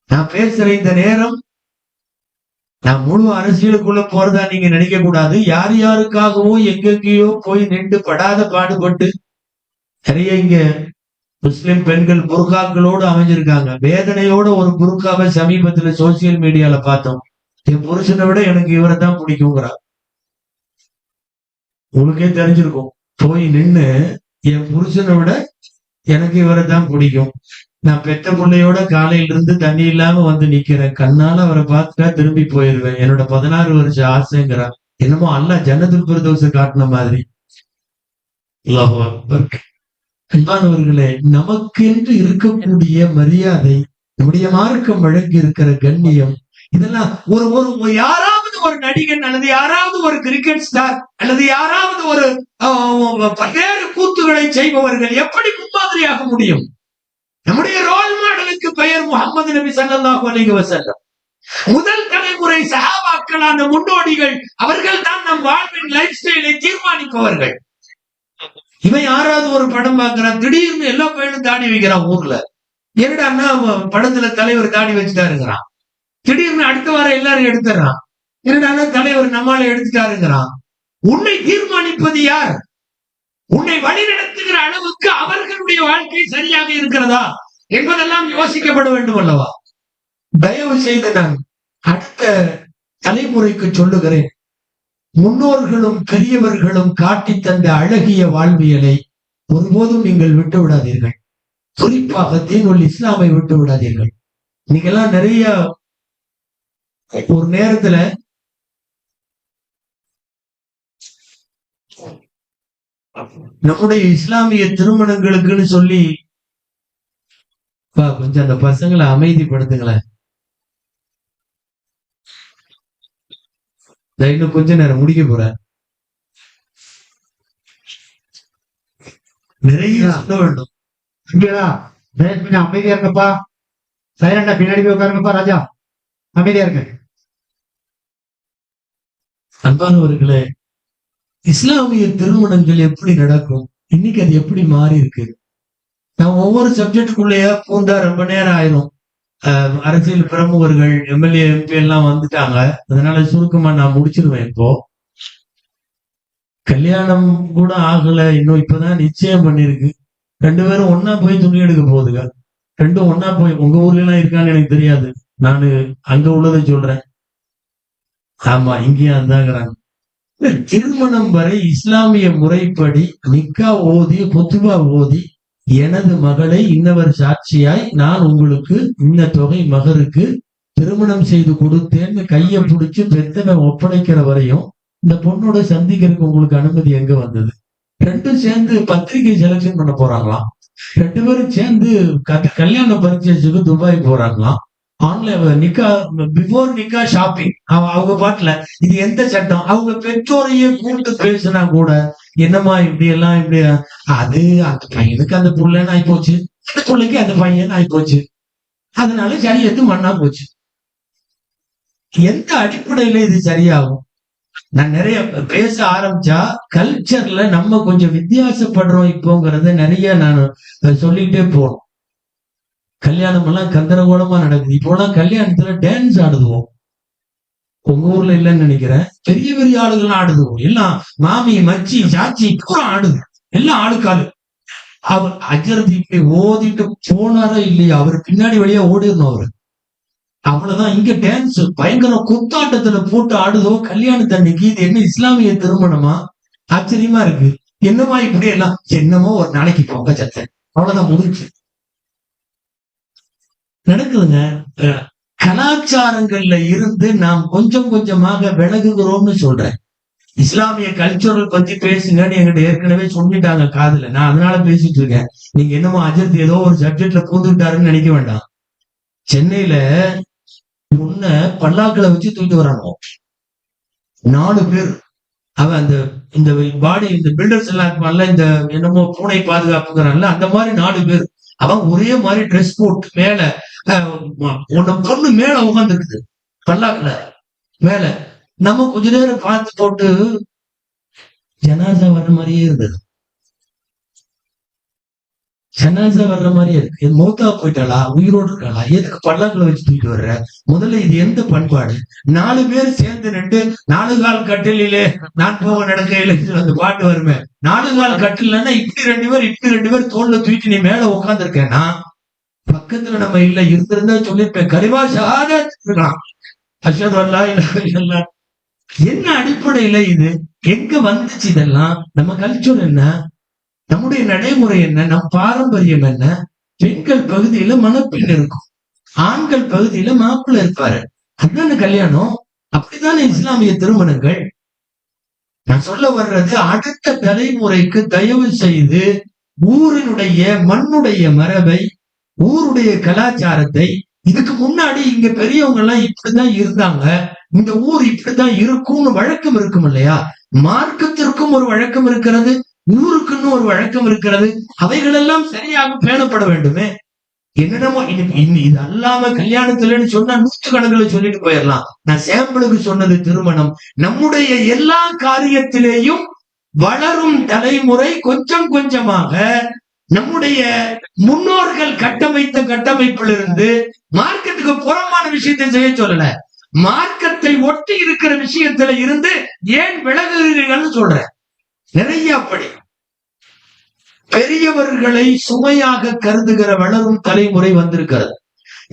நான் பேசுற இந்த நேரம் நான் முழு அரசியலுக்குள்ள போறதா நீங்க நினைக்க கூடாது. யார் யாருக்காகவும் எங்கெங்கேயோ போய் நின்று படாத பாடுபட்டு நிறைய இங்க முஸ்லிம் பெண்கள் புர்காக்களோடு அமைஞ்சிருக்காங்க. வேதனையோட ஒரு புர்காவை சமீபத்துல சோசியல் மீடியால பார்த்தோம். என் புருஷனை விட எனக்கு இவரை தான் பிடிக்குங்கிறா. உங்களுக்கே தெரிஞ்சிருக்கும். போய் நின்னு என் புருஷனை விட எனக்கு இவரை தான் பிடிக்கும். நான் பெத்த பிள்ளையோட காலையில இருந்து தண்ணி இல்லாம வந்து நிக்கிறேன். கண்ணால அவரை பார்த்துட்டா திரும்பி போயிருவேன். என்னோட 16 வருஷ ஆசைங்கிறா. என்னமோ அல்லாஹ் ஜன்னத்துல் ஃபிர்தௌஸை காட்டின மாதிரி. அல்லாஹு அக்பர். அன்பானவர்களே, நமக்கென்று இருக்கக்கூடிய மரியாதை, நம்முடைய மார்க்கம் வழங்கி இருக்கிற கண்ணியம், இதெல்லாம் ஒரு யாராவது ஒரு நடிகன் அல்லது யாராவது ஒரு கிரிக்கெட் ஸ்டார் அல்லது யாராவது ஒரு பல்வேறு கூத்துகளை செய்பவர்கள் எப்படி முன்மாதிரியாக முடியும்? நம்முடைய ரோல் மாடலுக்கு பெயர் முஹம்மது நபி ஸல்லல்லாஹு அலைஹி வஸல்லம். முதல் தலைமுறை சஹாபாக்களான முன்னோடிகள், அவர்கள் தான் நம் வாழ்வின் லைஃப் ஸ்டைலை தீர்மானிப்பவர்கள். இவன் யாராவது ஒரு படம் பார்க்கிறான், திடீர்னு எல்லா பையனும் தாடி வைக்கிறான் ஊர்ல. என்னடான்னா படத்துல தலைவர் தாடி வச்சுட்டாருங்கிறான். திடீர்னு அடுத்த வாரம் எல்லாரும் எடுத்துறான். என்னடான்னா தலைவர் நம்மால எடுத்துட்டாருங்கிறான். உன்னை தீர்மானிப்பது யார்? உன்னை வழி நடத்துகிற அளவுக்கு அவர்களுடைய வாழ்க்கை சரியாக இருக்கிறதா என்பதெல்லாம் யோசிக்கப்பட வேண்டும் அல்லவா? தயவு செய்து நான் அடுத்த தலைமுறைக்கு சொல்லுகிறேன். முன்னோர்களும் பெரியவர்களும் காட்டி தந்த அழகிய வாழ்வியலை ஒருபோதும் நீங்கள் விட்டு விடாதீர்கள். குறிப்பாக தீனுல் இஸ்லாமை விட்டு விடாதீர்கள். நீங்கெல்லாம் நிறைய ஒரு நேரத்துல நம்முடைய இஸ்லாமிய திருமணங்களுக்குன்னு சொல்லி கொஞ்சம் அந்த பசங்களை அமைதிப்படுத்துங்களேன். இன்னும் கொஞ்ச நேரம் முடிக்க போறேன். நிறைய சொல்ல வேண்டும். கொஞ்சம் அமைதியா இருக்கப்பா. சைலண்டா பின்னாடி போய் உட்காருங்கப்பா. ராஜா அமைதியா இருக்க. அன்பானவர்களே, இஸ்லாமிய திருமணங்கள் எப்படி நடக்கும்? இன்னைக்கு அது எப்படி மாறி இருக்கு? நான் ஒவ்வொரு சப்ஜெக்டுக்குள்ளேயே பூந்தா ரொம்ப நேரம் ஆயிரும். அரசியல் பிரமுகர்கள், எம்எல்ஏ, எம்பி எல்லாம் வந்துட்டாங்க. அதனால சுருக்கமா நான் முடிச்சிருவேன். இப்போ கல்யாணம் கூட ஆகல, இன்னும் இப்பதான் நிச்சயம் பண்ணிருக்கு. 2 பேரும் ஒன்னா போய் துணி எடுக்க போகுதுங்க. ரெண்டும் ஒன்னா போய், உங்க ஊர்ல எல்லாம் இருக்கான்னு எனக்கு தெரியாது, நானு அங்க உள்ளதை சொல்றேன். ஆமா, இங்கேயும் அதுதாங்கிறாங்க. திருமணம் வரை இஸ்லாமிய முறைப்படி நிக்கா ஓதி, குத்துபா ஓதி, எனது மகளை இன்னவர் சாட்சியாய் நான் உங்களுக்கு இந்த தொகை மகருக்கு திருமணம் செய்து கொடுத்தேன்னு கையை பிடிச்சு பெத்தனை ஒப்படைக்கிற வரையும் இந்த பொண்ணோட சந்திக்கிறதுக்கு உங்களுக்கு அனுமதி எங்க வந்தது? 2 சேர்ந்து பத்திரிகை செலக்ஷன் பண்ண போறாங்களாம். 2 பேரும் சேர்ந்து கல்யாண பரிச்சயத்துக்கு துபாய் போறாங்களாம். ஆன்லைன் நிக்கா, பிஃபோர் நிக்கா ஷாப்பிங். அவங்க பாட்டுல இது எந்த சட்டம்? அவங்க பெற்றோரையே கூப்பிட்டு பேசினா கூட என்னம்மா இப்படி எல்லாம் இப்படி, அது அந்த பையனுக்கு அந்த புள்ளன்னு ஆகி போச்சு, அந்த பிள்ளைக்கு அந்த பையன் ஆகி போச்சு, அதனால சரியத்து மண்ணா போச்சு. எந்த அடிப்படையில இது சரியாகும்? நான் நிறைய பேச ஆரம்பிச்சா கல்ச்சர்ல நம்ம கொஞ்சம் வித்தியாசப்படுறோம் இப்போங்கிறத நிறைய நான் சொல்லிக்கிட்டே போறோம். கல்யாணம் எல்லாம் கந்தரகோலமா நடக்குது. இப்போலாம் கல்யாணத்துல டான்ஸ் ஆடுதுவோம். உங்க ஊர்ல இல்லைன்னு நினைக்கிறேன். பெரிய பெரிய ஆளுகள் ஆடுதுவோம். எல்லாம் மாமி மச்சி சாச்சி பூரா ஆடுது. எல்லாம் ஆளுக்காளு. அவர் அஜரதி இப்படி ஓதிட்டு போனாரா இல்லையா, அவர் பின்னாடி வழியா ஓடிடணும் அவரு. அவ்வளவுதான். இங்க டான்ஸ் பயங்கர குத்தாட்டத்துல போட்டு ஆடுதோ கல்யாணத்து அன்னைக்கு. இது என்ன இஸ்லாமிய திருமணமா? ஆச்சரியமா இருக்கு. என்னமா இப்படி எல்லாம், என்னமோ ஒரு நாளைக்கு பொங்க சத்த, அவ்வளவுதான், முடிஞ்சு நடக்குதுங்க. கலாச்சாரங்கள்ல இருந்து நாம் கொஞ்சம் கொஞ்சமாக விலகுகிறோம்னு சொல்றேன். இஸ்லாமிய கல்ச்சரல் பத்தி பேசுங்கன்னு என்கிட்ட ஏற்கனவே சொல்லிட்டாங்க காதுல. நான் அதனால பேசிட்டு இருக்கேன். நீங்க என்னமோ அஜித் ஏதோ ஒரு சப்ஜெக்ட்ல பூந்துட்டாருன்னு நினைக்க வேண்டாம். சென்னையில முன்ன பல்லாக்களை வச்சு தூக்கிட்டு வரானோ 4 பேர். அவன் அந்த இந்த பாடி இந்த பில்டர்ஸ் எல்லாம் இருப்பான்ல, இந்த என்னமோ பூனை பாதுகாப்புங்கிறான்ல, அந்த மாதிரி 4 பேர். அவன் ஒரே மாதிரி ட்ரெஸ் போட்டு மேல பொண்ணு மேல உட்காந்துருக்குது பல்லாக்குல மேல. நம்ம கொஞ்ச நேரம் பார்த்து போட்டு ஜனாசா வர்ற மாதிரியே இருந்தது. ஜனாசா வர்ற மாதிரியே இருக்கு. மௌத்தா போயிட்டாளா, உயிரோடு இருக்காளா, எதுக்கு பல்லாக்குல வச்சு தூக்கிட்டு வர்ற? முதல்ல இது எந்த பண்பாடு? 4 பேர் சேர்ந்து நின்று 4 கால் கட்டிலே நான் போக நடக்கையில அந்த பாட்டு வருமே, 4 கால் கட்டிலன்னா இப்படி 2 பேர் இப்படி 2 பேர் தோல்ல தூக்கி நீ மேல உட்கார்ந்து இருக்கேன்னா பக்கத்துல நம்ம இல்ல இருந்திருந்தா சொல்லிருப்பேன், கரிவா ஷஹாதத் இருக்கலாம். அஷ்ஹது அல்லா இலாஹ இல்லல்லாஹ். என்ன அடிப்படையில இது எங்க வந்துச்சு? இதெல்லாம் நம்ம கல்ச்சர் என்ன, நம்முடைய நடைமுறை என்ன, நம் பாரம்பரியம் என்ன? பெண்கள் பகுதியில மணப்பெண் இருக்கும், ஆண்கள் பகுதியில மாப்பிள்ளை இருப்பாரு. அதுதானே கல்யாணம். அப்படித்தானே இஸ்லாமிய திருமணங்கள். நான் சொல்ல வர்றது, அடுத்த தலைமுறைக்கு தயவு செய்து ஊரினுடைய மண்ணுடைய மரபை, ஊருடைய கலாச்சாரத்தை, இதுக்கு முன்னாடி இங்க பெரியவங்க எல்லாம் இப்படிதான் இருந்தாங்க, இந்த ஊர் இப்படிதான் இருக்கும்னு வழக்கம் இருக்கும் இல்லையா? மார்க்கத்திற்கும் ஒரு வழக்கம் இருக்கிறது, ஊருக்குன்னு ஒரு வழக்கம் இருக்கிறது. அவைகளெல்லாம் சரியாக பேணப்பட வேண்டுமே. என்னென்னமோ இது அல்லாம கல்யாணத்துலன்னு சொன்னா 100 கணக்குல சொல்லிட்டு போயிடலாம். நான் சாம்பிளுக்கு சொன்னது திருமணம். நம்முடைய எல்லா காரியத்திலேயும் வளரும் தலைமுறை கொஞ்சம் கொஞ்சமாக நம்முடைய முன்னோர்கள் கட்டமைத்த கட்டமைப்பிலிருந்து மார்க்கத்துக்கு புறமான விஷயத்தை செய்ய சொல்லல, மார்க்கத்தை ஒட்டி இருக்கிற விஷயத்துல இருந்து ஏன் விலகுகிறீர்கள்னு சொல்றேன். நிறைய அப்படி பெரியவர்களை சுமையாக கருதுகிற வளரும் தலைமுறை வந்திருக்கிறது.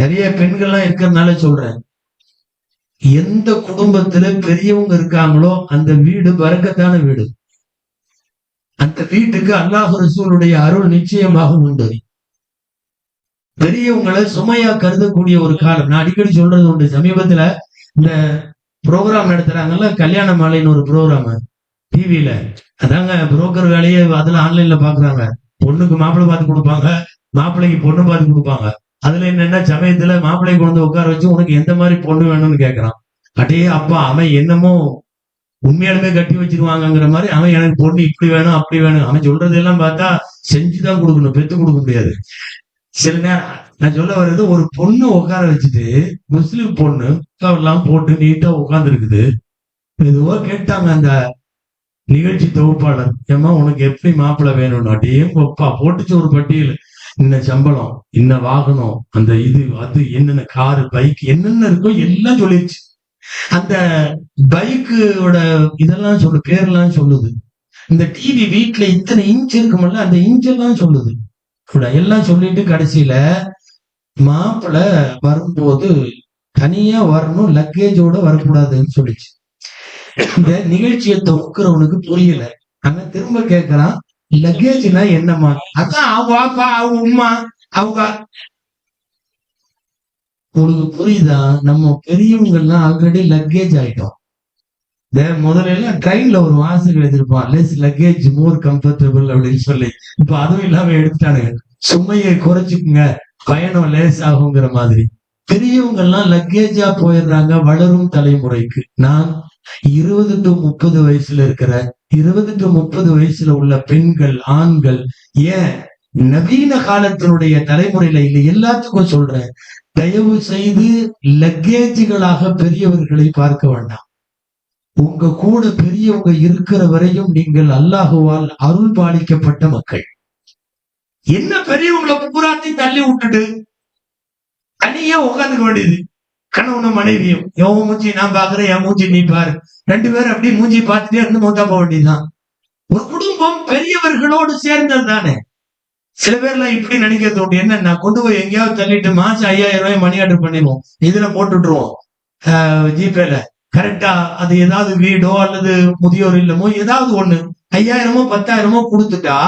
நிறைய பெண்கள்லாம் இருக்கிறதுனால சொல்றேன், எந்த குடும்பத்துல பெரியவங்க இருக்காங்களோ அந்த வீடு பரக்கத்தான வீடு. அந்த வீட்டுக்கு அல்லாஹ் ரசூலுடைய அருள் நிச்சயமாக உண்டு. பெரியவங்களை சுமையா கருதக்கூடிய ஒரு காலம். நான் அடிக்கடி சொல்றது உண்டு. சமீபத்துல இந்த ப்ரோக்ராம் நடத்துறாங்கல்ல, கல்யாண மாலைன்னு ஒரு ப்ரோக்ராம் டிவில. அதாங்க புரோக்கர் வேலையே அதுல ஆன்லைன்ல பாக்குறாங்க. பொண்ணுக்கு மாப்பிள்ளை பார்த்து கொடுப்பாங்க, மாப்பிள்ளைக்கு பொண்ணு பார்த்து கொடுப்பாங்க. அதுல என்னன்னா சமயத்துல மாப்பிள்ளைக்கு கொண்டு உட்கார வச்சு உனக்கு எந்த மாதிரி பொண்ணு வேணும்னு கேட்கறான். அட்டே அப்பா, அவன் என்னமோ உண்மையாலுமே கட்டி வச்சிருவாங்கிற மாதிரி, அவன் எனக்கு பொண்ணு இப்படி வேணும் அப்படி வேணும். அவன் சொல்றது எல்லாம் பார்த்தா செஞ்சுதான் கொடுக்கணும், பெத்து கொடுக்க முடியாது. சில நேரம் நான் சொல்ல வர்றது, ஒரு பொண்ணு உட்கார வச்சுட்டு முஸ்லிம் பொண்ணு எல்லாம் போட்டு நீட்டா உட்கார்ந்து இருக்குது. எதுவோ கேட்டாங்க அந்த நிகழ்ச்சி தொகுப்பாளர், ஏமா உனக்கு எப்படி மாப்பிள்ளை வேணும்னு. அப்படியே அப்பா போட்டுச்சு ஒரு பட்டியல், இன்ன சம்பளம், இன்ன வாகனம், அந்த இது அது என்னென்ன காரு பைக் என்னென்ன இருக்கோ எல்லாம் சொல்லிடுச்சு. அந்த பைக்கோட இதெல்லாம் பேர்லாம் சொல்லுது. இந்த டிவி வீட்டுல இத்தனை இன்ச் இருக்குமல்ல, அந்த இன்ச்செல்லாம் சொல்லுது கூட. எல்லாம் சொல்லிட்டு கடைசியில மாப்பிள்ள வரும்போது தனியா வரணும், லக்கேஜோட வரக்கூடாதுன்னு சொல்லிச்சு. இந்த நிகழ்ச்சியை தொகுக்கிறவனுக்கு புரியல. ஆனா திரும்ப கேட்கறான், லக்கேஜ்னா என்னம்மா? அதான் அவங்க அப்பா, அவங்க உமா, அவங்க. உங்களுக்கு புரியுதா? நம்ம பெரியவங்க எல்லாம் ஆல்ரெடி லக்கேஜ் ஆயிட்டோம். முதல்ல எல்லாம் ட்ரெயின்ல ஒரு வாசகம் எழுதிருப்பான், லெஸ் லக்கேஜ் மோர் கம்ஃபர்டபுள் அப்படின்னு சொல்லி. இப்ப அதுவும் இல்லாம எடுத்துட்டானுங்க. சுமையை குறைச்சுக்குங்க, பயணம் லேஸ் ஆகுங்கிற மாதிரி. பெரியவங்க எல்லாம் லக்கேஜா போயிடுறாங்க வளரும் தலைமுறைக்கு. நான் 20 to 30 வயசுல இருக்கிற 20 to 30 வயசுல உள்ள பெண்கள், ஆண்கள், ஏன் நவீன காலத்தினுடைய தலைமுறையில இல்லை, எல்லாத்துக்கும் சொல்றேன், தயவு செய்து லக்கேஜுகளாக பெரியவர்களை பார்க்க வேண்டாம். உங்க கூட பெரியவங்க இருக்கிற வரையும் நீங்கள் அல்லாஹுவால் அருள் பாலிக்கப்பட்ட மக்கள். என்ன பெரியவங்களை பூராத்தையும் தள்ளி விட்டுட்டு தனியா உட்காந்துக்க வேண்டியது. கணவனும் மனைவியும், என் மூஞ்சி நான் பாக்குறேன், என் மூஞ்சி நீ பாரு, 2 பேரும் அப்படி மூஞ்சி பார்த்துட்டே இருந்து மொத்தா போக வேண்டியதுதான். ஒரு குடும்பம் பெரியவர்களோடு சேர்ந்தது தானே. சில பேர்லாம் இப்படி நினைக்கிறது உண்டு, என்ன நான் கொண்டு போய் எங்கேயாவது தள்ளிட்டு மாசம் 5000 ரூபாய் மணி ஆர்டர் பண்ணிடுவோம், இதுல போட்டுட்டுருவோம் ஜிபேல. கரெக்டா அது ஏதாவது வீடோ அல்லது முதியோர் இல்லமோ ஏதாவது ஒண்ணு 5000மோ 10,000மோ கொடுத்துட்டா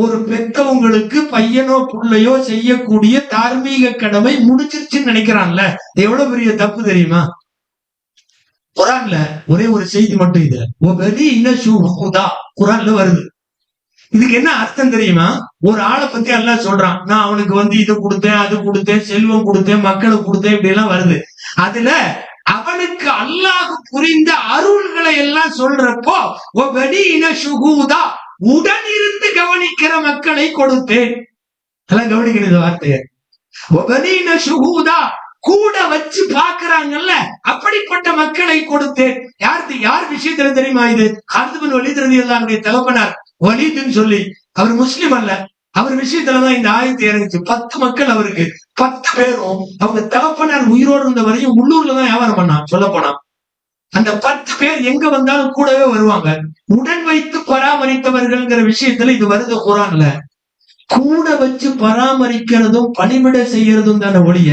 ஒரு பெற்றவங்களுக்கு பையனோ புள்ளையோ செய்யக்கூடிய தார்மீக கடமை முடிச்சிருச்சுன்னு நினைக்கிறான்ல. எவ்வளவு பெரிய தப்பு தெரியுமா? குரான்ல ஒரே ஒரு செய்தி மட்டும், இதுல குரான்ல வருது. இதுக்கு என்ன அர்த்தம் தெரியுமா? ஒரு ஆளை பத்தி எல்லாம் சொல்றான், நான் அவனுக்கு இது கொடுத்தேன், அது கொடுத்தேன், செல்வம் கொடுத்தேன், மக்களை கொடுத்தேன், இப்படி எல்லாம் வருது. அதுல அவனுக்கு அல்லாஹ் புரிந்த அருள்களை எல்லாம் சொல்றப்போ உடன் இருந்து கவனிக்கிற மக்களை கொடுத்தேன். எல்லாம் கவனிக்கிறது வார்த்தைய. கூட வச்சு பாக்குறாங்கல்ல, அப்படிப்பட்ட மக்களை கொடுத்தேன். யார் விஷயத்துல தெரியுமா? இது காலித் பின் வலீத் ரலியல்லாஹு அன்ஹுடைய தகப்பனார் வலீத்னு சொல்லி, அவர் முஸ்லிம் அல்ல, அவர் விஷயத்துலதான் இந்த ஆயத்து இறங்குச்சு. 10 மக்கள் அவருக்கு, 10 பேரும் அவங்க தகப்பனார் உயிரோடு இருந்த வரையும் உள்ளூர்லதான் வியாபாரம் பண்ணான். சொல்ல போனா அந்த 10 பேர் எங்க வந்தாலும் கூடவே வருவாங்க. உடன் வைத்து பராமரித்தவர்கள்ங்கிற விஷயத்துல இது வருது குரான்ல. கூட வச்சு பராமரிக்கிறதும் பணிவிட செய்யறதும் தானே ஒழிய,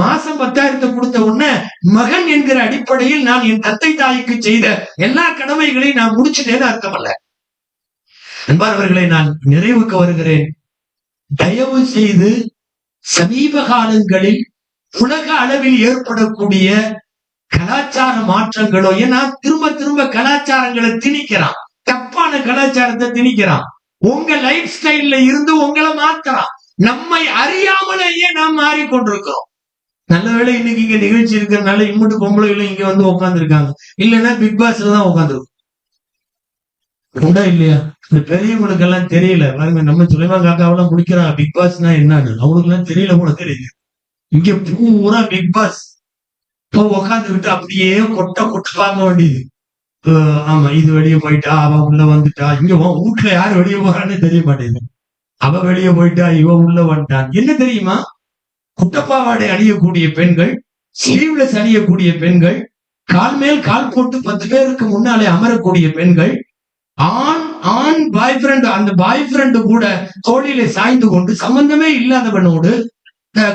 மாசம் 10,000 கொடுத்த உடனே மகன் என்கிற அடிப்படையில் நான் என் தத்தை தாய்க்கு செய்த எல்லா கடமைகளையும் நான் முடிச்சுட்டேன்னு அர்த்தம் அல்ல. அன்பானவர்களை, நான் நிறைவுக்கு வருகிறேன். தயவு செய்து சமீப காலங்களில் உலக அளவில் ஏற்படக்கூடிய கலாச்சார மாற்றங்களோ, ஏன்னா திரும்ப திரும்ப கலாச்சாரங்களை திணிக்கிறான், தப்பான கலாச்சாரத்தை திணிக்கிறான், உங்க லைஃப் ஸ்டைல்ல இருந்து உங்களை மாத்துறான். நம்மை அறியாமலேயே நாம் மாறிக்கொண்டிருக்கிறோம். நல்ல வேளை இன்னைக்கு இங்க நிகழ்ச்சி இருக்கிறதுனால இம்மட்டு பொம்பளைகளும் இங்க வந்து உட்கார்ந்து இருக்காங்க, இல்லைன்னா பிக் பாஸ்ல தான் உட்காந்துருக்கும் உண்டா இல்லையா? இந்த பெரியவங்களுக்கு எல்லாம் தெரியல பாருங்க. நம்ம சுலைமான் காக்காவெல்லாம் குடிக்கிறான் பிக் பாஸ்னா என்னன்னு, அவங்களுக்கு எல்லாம் தெரியல கூட தெரியுது. இங்க பூரா பிக் பாஸ். இப்போ உட்காந்துக்கிட்டு அப்படியே கொட்ட பார்க்க வேண்டியது. ஆமா, இது வெளியே போயிட்டா, அவ உள்ள வந்துட்டா, இங்க வீட்டுல யாரு வெளியே போறான்னு தெரிய மாட்டேங்குது. அவ வெளியே போயிட்டா, இவ உள்ள வந்துட்டான். என்ன தெரியுமா? குட்டப்பாவாடை அணியக்கூடிய பெண்கள், ஸ்லீவ்லெஸ் அணியக்கூடிய பெண்கள், கால் மேல் கால் போட்டு 10 பேருக்கு முன்னாலே அமரக்கூடிய பெண்கள், ஆண் பாய் ஃப்ரெண்ட், அந்த பாய் ஃப்ரெண்டு கூட தோளிலே சாய்ந்து கொண்டு சம்பந்தமே இல்லாதவனோடு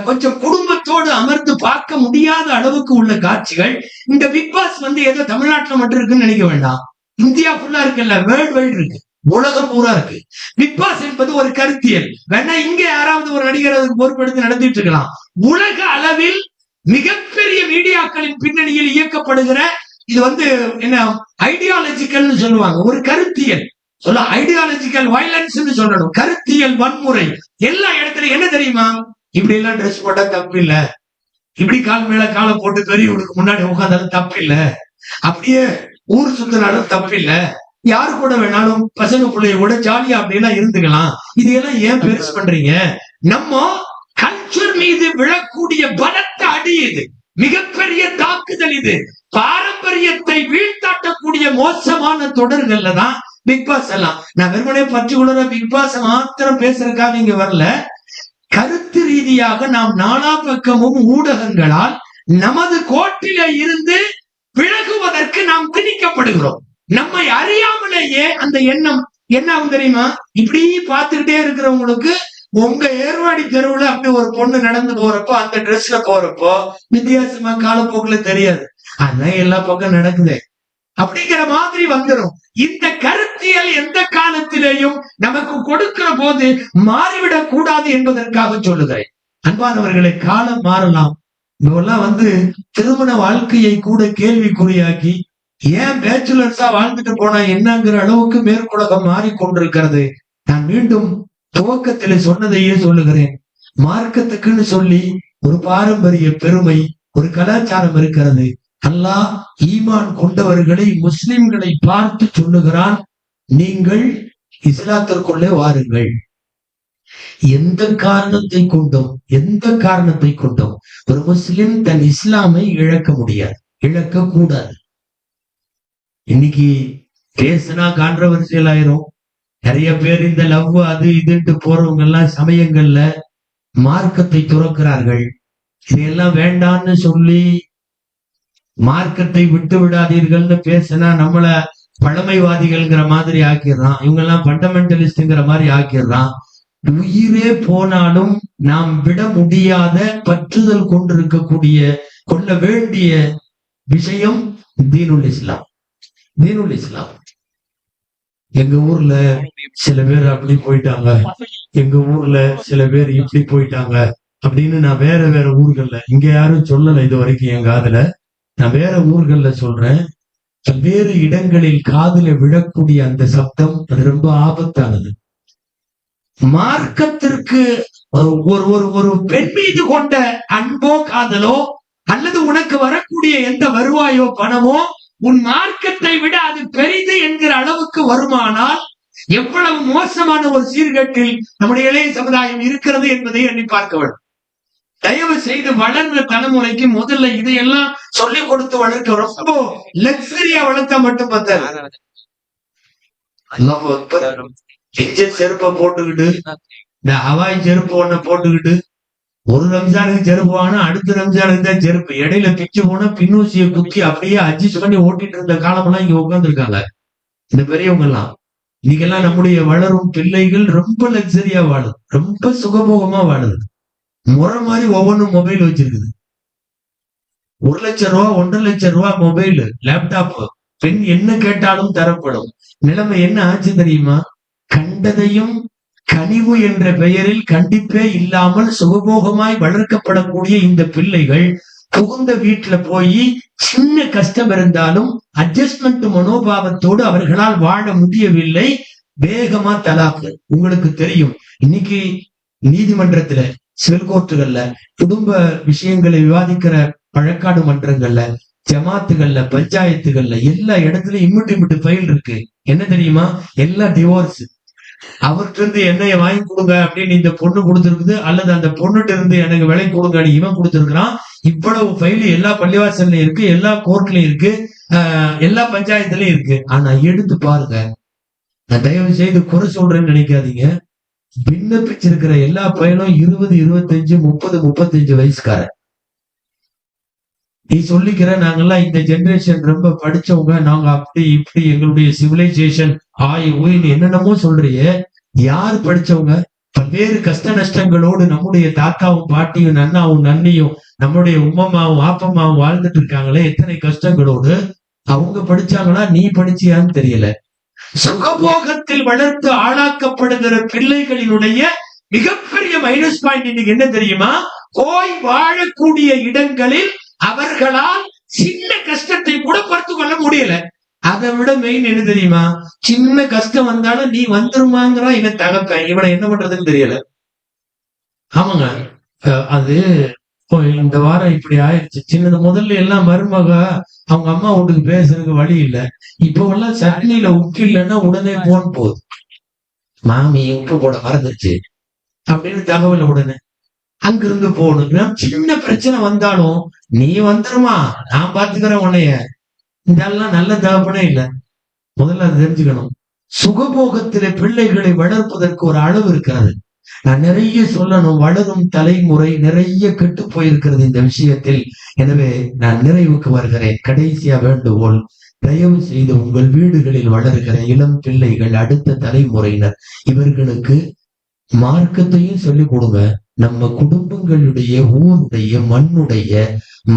கொஞ்சம் குடும்பத்தோடு அமர்ந்து பார்க்க முடியாத அளவுக்கு உள்ள காட்சிகள். இந்த பிக் பாஸ் ஏதோ தமிழ்நாட்டுல மட்டும் இருக்குன்னு நினைக்க வேண்டாம், இந்தியா ஃபுல்லா இருக்குல்ல, வேர்ல்ட் வைடு இருக்கு, உலகம் பூரா இருக்கு. பிக் பாஸ் என்பது ஒரு கருத்தியல். வேணா இங்க யாராவது ஒரு நடிகர் அதுக்கு பொறுப்பெடுத்து நடத்திட்டு இருக்கலாம். உலக அளவில் மிகப்பெரிய மீடியாக்களின் பின்னணியில் இயக்கப்படுகிற இது என்ன ஐடியாலஜிக்கல் சொல்லுவாங்க, ஒரு கருத்தியல். சொல்ல ஐடியாலஜிக்கல் வயலன்ஸ் சொல்லணும், கருத்தியல் வன்முறை எல்லா இடத்துலயும். என்ன தெரியுமா? இப்படி எல்லாம் ட்ரெஸ் போட்டா தப்பு இல்ல, இப்படி கால் மேல காலை போட்டு பெரியவனுக்கு முன்னாடி உட்காந்தாலும் தப்பு இல்ல, அப்படியே ஊர் சுத்தினாலும் தப்பு இல்ல, யாரு கூட வேணாலும் பசங்க பிள்ளைய கூட ஜாலியா அப்படியெல்லாம் இருந்துக்கலாம். இதையெல்லாம் ஏன் பெருசு பண்றீங்க? நம்ம கல்ச்சர் மீது விழக்கூடிய பலத்த அடி இது, மிகப்பெரிய தாக்குதல் இது. பாரம்பரியத்தை வீழ்த்தாட்டக்கூடிய மோசமான தொடர்கள்ல தான் பிக் பாஸ் எல்லாம். நான் வெறுமனே பர்டிகுலரா பிக் பாஸ் மாத்திரம் பேசுறதுக்காக இங்க வரல. கருத்து ரீதியாக நாம் நாலா பக்கமும் ஊடகங்களால் நமது கோட்டில இருந்து விலகுவதற்கு நாம் திணிக்கப்படுகிறோம். நம்மை அறியாமலேயே அந்த எண்ணம் என்ன ஆகும் தெரியுமா? இப்படி பார்த்துக்கிட்டே இருக்கிறவங்களுக்கு உங்க ஏர்வாடி தெருவுல அப்படி ஒரு பொண்ணு நடந்து போறப்போ, அந்த ட்ரெஸ்ல போறப்போ வித்தியாசமா காலப்போக்குல தெரியாது. அதான் எல்லா பக்கம் நடக்குது அப்படிங்கிற மாதிரி வந்துடும். இந்த கருத்தியல் எந்த காலத்திலேயும் நமக்கு கொடுக்கிற போது மாறிவிடக் கூடாது என்பதற்காக சொல்லுகிறேன். அன்பானவர்களை, காலம் மாறலாம். இவெல்லாம் திருமண வாழ்க்கையை கூட கேள்விக்குறியாக்கி ஏன் பேச்சுலர்ஸா வாழ்ந்துட்டு போனா என்னங்கிற அளவுக்கு மேற்குலகம் மாறிக்கொண்டிருக்கிறது. நான் மீண்டும் துவக்கத்திலே சொன்னதையே சொல்லுகிறேன். மார்க்கத்துக்குன்னு சொல்லி ஒரு பாரம்பரிய பெருமை, ஒரு கலாச்சாரம் இருக்கிறது. அல்லாஹ் ஈமான் கொண்டவர்களை, முஸ்லிம்களை பார்த்து சொல்லுகிறான், நீங்கள் இஸ்லாத்திற்குள்ளே வாருங்கள். எந்த காரணத்தை கொண்டும் ஒரு முஸ்லிம் தன் இஸ்லாமை இழக்க முடியாது, இழக்க கூடாது. இன்னைக்கு பேசினா கான்ட்ரவர்சியல் ஆயிரும். நிறைய பேர் இந்த லவ் அது இதுன்ட்டு போறவங்க எல்லாம் சமயங்கள்ல மார்க்கத்தை துறக்கிறார்கள். இதையெல்லாம் வேண்டான்னு சொல்லி மார்க்கத்தை விட்டு விடாதீர்கள்னு பேசினா நம்மள பழமைவாதிகள்ங்கிற மாதிரி ஆக்கிடுறான். இவங்க எல்லாம் ஃபண்டமெண்டலிஸ்ட்ங்கிற மாதிரி ஆக்கிடுறான். உயிரே போனாலும் நாம் விட முடியாத பற்றுதல் கொள்ள வேண்டிய விஷயம் தீனுல் இஸ்லாம். தீனுல் இஸ்லாம். எங்க ஊர்ல சில பேர் அப்படி போயிட்டாங்க, எங்க ஊர்ல சில பேர் இப்படி போயிட்டாங்க அப்படின்னு நான் வேற வேற ஊர்கள்ல, இங்க யாரும் சொல்லல இது வரைக்கும் என் காதுல, நான் வேற ஊர்கள்ல சொல்றேன். வேறு இடங்களில் காதுல விழக்கூடிய அந்த சப்தம் அது ரொம்ப ஆபத்தானது. மார்க்கத்திற்கு ஒரு பெண் மீது கொண்ட அன்போ காதலோ அல்லது உனக்கு வரக்கூடிய எந்த வருவாயோ பணமோ உன் மார்க்கத்தை விட அது பெரிது என்கிற அளவுக்கு வருமானால் எவ்வளவு மோசமான ஒரு சீர்கேட்டில் நம்முடைய இளைய சமுதாயம் இருக்கிறது என்பதை எண்ணி பார்க்க வேண்டும். தயவு செய்து வளர்ந்த தலைமுறைக்கு முதல்ல இதையெல்லாம் சொல்லிக் கொடுத்து வளர்க்க. ரொம்ப லக்ஸரியா வளர்த்தா மட்டும் பத்தாது. செருப்பை போட்டுக்கிட்டு, இந்த ஹவாய் செருப்பு ஒண்ண போட்டுக்கிட்டு ஒரு ரம்ஜானுக்கு செருப்பு வாங்கினா அடுத்த ரம்ஜானுக்கு தான் செருப்பு. இடையில பிச்சு போனா பின்னூசியை குத்தி அப்படியே அட்ஜஸ்ட் பண்ணி ஓட்டிட்டு இருந்த காலமெல்லாம் இங்க உட்காந்துருக்காங்க இந்த பெரியவங்க எல்லாம். இன்னைக்கெல்லாம் நம்முடைய வளரும் பிள்ளைகள் ரொம்ப லக்ஸரியா வாழுது, ரொம்ப சுகபோகமா வாழுது. முறை மாதிரி ஒவ்வொன்றும் மொபைல் வச்சிருக்குது. 1 லட்சம் ரூபா 1.5 லட்சம் ரூபா மொபைல், லேப்டாப், பெண் என்ன கேட்டாலும் தரப்படும். நிலைமை என்ன ஆச்சு தெரியுமா? கண்டதையும் கனிவு என்ற பெயரில் கண்டிப்பே இல்லாமல் சுகபோகமாய் வளர்க்கப்படக்கூடிய இந்த பிள்ளைகள் புகுந்த வீட்டுல போய் சின்ன கஷ்டம் இருந்தாலும் அட்ஜஸ்ட்மெண்ட் மனோபாவத்தோடு அவர்களால் வாழ முடியவில்லை. வேகமா தலாக்கு. உங்களுக்கு தெரியும், இன்னைக்கு நீதிமன்றத்துல, சிவில் கோர்ட்டுகள்ல, குடும்ப விஷயங்களை விவாதிக்கிற வழக்காடு மன்றங்கள்ல, ஜமாத்துகள்ல, பஞ்சாயத்துகள்ல எல்லா இடத்துலயும் இம்மிட்டு ஃபைல் இருக்கு. என்ன தெரியுமா? எல்லாம் டிவோர்ஸ். அவர்கிட்ட இருந்து என்னைய வாங்கி கொடுங்க அப்படின்னு இந்த பொண்ணு கொடுத்துருக்குது, அல்லது அந்த பொண்ணுகிட்ட இருந்து எனக்கு விலை கொடுங்க இவன் கொடுத்துருக்கிறான். இவ்வளவு ஃபைல் எல்லா பள்ளிவாசல்லையும் இருக்கு, எல்லா கோர்ட்லயும் இருக்கு, எல்லா பஞ்சாயத்துலயும் இருக்கு. ஆனா எடுத்து பாருங்க. நான் தயவு செய்து குறை சொல்றேன்னு நினைக்காதீங்க. விண்ணப்பிச்சிருக்கிற எல்லா பையனும் 20, 25, 30, 35 வயசுக்காரன். நீ சொல்லிக்கிற நாங்கெல்லாம் இந்த ஜெனரேஷன் ரொம்ப படிச்சவங்க, நாங்க அப்படி இப்படி எங்களுடைய சிவிலைசேஷன் என்னென்னமோ சொல்றிய. யாரு படிச்சவங்க? பல்வேறு கஷ்ட நஷ்டங்களோடு நம்முடைய தாத்தாவும் பாட்டியும் நன்னாவும் நன்னியும் நம்முடைய உம்மம்மாவும் ஆப்பம்மாவும் வாழ்ந்துட்டு இருக்காங்களே, எத்தனை கஷ்டங்களோடு. அவங்க படிச்சாங்களா? நீ படிச்சியான்னு தெரியல. சுகபோகத்தில் வளர்த்து ஆளாக்கப்படுகிற பிள்ளைகளினுடைய மிகப்பெரிய மைனஸ் பாயிண்ட் இன்னைக்கு என்ன தெரியுமா? போய் வாழக்கூடிய இடங்களில் அவர்களால் சின்ன கஷ்டத்தை கூட பொறுத்து கொள்ள முடியல. அதை விட மெயின் என்ன தெரியுமா? சின்ன கஷ்டம் வந்தாலும் நீ வந்துருமாங்கிறான் இவன் தகப்பேன். இவனை என்ன பண்றதுன்னு தெரியல. ஆமாங்க, அது இந்த வாரம் இப்படி ஆயிடுச்சு. சின்னது முதல்ல எல்லாம் மருமக அவங்க அம்மா வீட்டுக்கு பேசுறதுக்கு வழி இல்லை. இப்போ எல்லாம் சட்னியில உப்பு இல்லைன்னா உடனே போன் போகுது, மாமி உப்பு போட மறந்துருச்சு அப்படின்னு தகவல். உடனே அங்கிருந்து போகணும். சின்ன பிரச்சனை வந்தாலும் நீ வந்துருமா, நான் பாத்துக்கிறேன் உன்னைய. இதெல்லாம் நல்ல தகப்பனே இல்லை. முதல்ல அதை தெரிஞ்சுக்கணும். சுகபோகத்திலே பிள்ளைகளை வளர்ப்பதற்கு ஒரு அளவு இருக்கிறது. நான் நிறைய சொல்லணும். வளரும் தலைமுறை நிறைய கெட்டு போயிருக்கிறது இந்த விஷயத்தில். எனவே நான் நிறைவுக்கு வருகிறேன். கடைசியா வேண்டுகோள், தயவு செய்து உங்கள் வீடுகளில் வளர்கிற இளம் பிள்ளைகள், அடுத்த தலைமுறையினர், இவர்களுக்கு மார்க்கத்தையும் சொல்லிக் கொடுங்க. நம்ம குடும்பங்களுடைய, ஊருடைய, மண்ணுடைய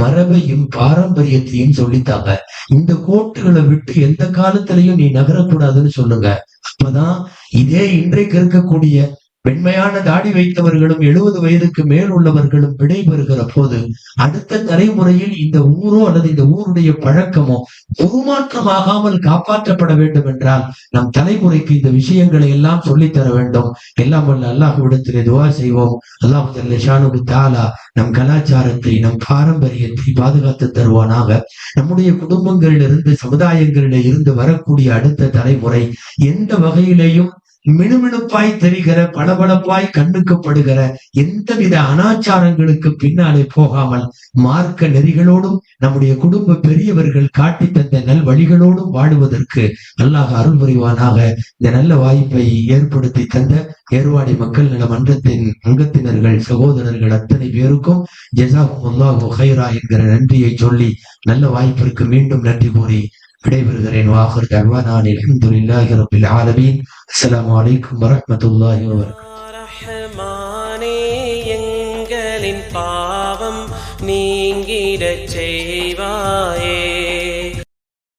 மரபையும் பாரம்பரியத்தையும் சொல்லித்தாங்க. இந்த கோட்டுகளை விட்டு எந்த காலத்திலையும் நீ நகரக்கூடாதுன்னு சொல்லுங்க. அப்பதான் இதே இன்றைக்கு இருக்கக்கூடிய வெண்மையான தாடி வைத்தவர்களும் 70 வயதுக்கு மேல் உள்ளவர்களும் விடைபெறுகிற போது அடுத்த தலைமுறையில் இந்த ஊரோ அல்லது இந்த ஊருடைய பழக்கமோ உருமாற்றமாகாமல் காப்பாற்றப்பட வேண்டும் என்றால் நம் தலைமுறைக்கு இந்த விஷயங்களை எல்லாம் சொல்லித்தர வேண்டும். எல்லாம் வல்ல அல்லாஹ்விடத்திலே துஆ செய்வோம். அல்லாஹ் ஜல்ல ஷானுஹு தஆலா நம் கலாச்சாரத்தை, நம் பாரம்பரியத்தை பாதுகாத்து தருவானாக. நம்முடைய குடும்பங்களிலிருந்து, சமுதாயங்களில் இருந்து வரக்கூடிய அடுத்த தலைமுறை எந்த வகையிலேயும் மினுமினுப்பாய் தெரிகிற, பளபளப்பாய் கண்ணுக்கப்படுகிற எந்தவித அனாச்சாரங்களுக்கு பின்னாலே போகாமல் மார்க்க நெறிகளோடும் நம்முடைய குடும்ப பெரியவர்கள் காட்டி தந்த நல் வழிகளோடும் வாழுவதற்கு அல்லாஹ் அருள் புரிவானாக. இந்த நல்ல வாய்ப்பை ஏற்படுத்தி தந்த ஏர்வாடி மக்கள் நல மன்றத்தின் அங்கத்தினர்கள், சகோதரர்கள் அத்தனை பேருக்கும் ஜஸாகுமுல்லாஹு கைரா என்கிற நன்றியை சொல்லி நல்ல வாய்ப்பிற்கு மீண்டும் நன்றி கூறி விடைபெறுகிறேன். வாஹிர் தஅவானா அல்ஹம்துலில்லாஹி ரப்பில் ஆலமீன். அஸ்ஸலாமு அலைக்கும் வரஹ்மத்துல்லாஹி வபரகாத்துஹு. எங்களின் பாவம் நீங்கிடச் செய்.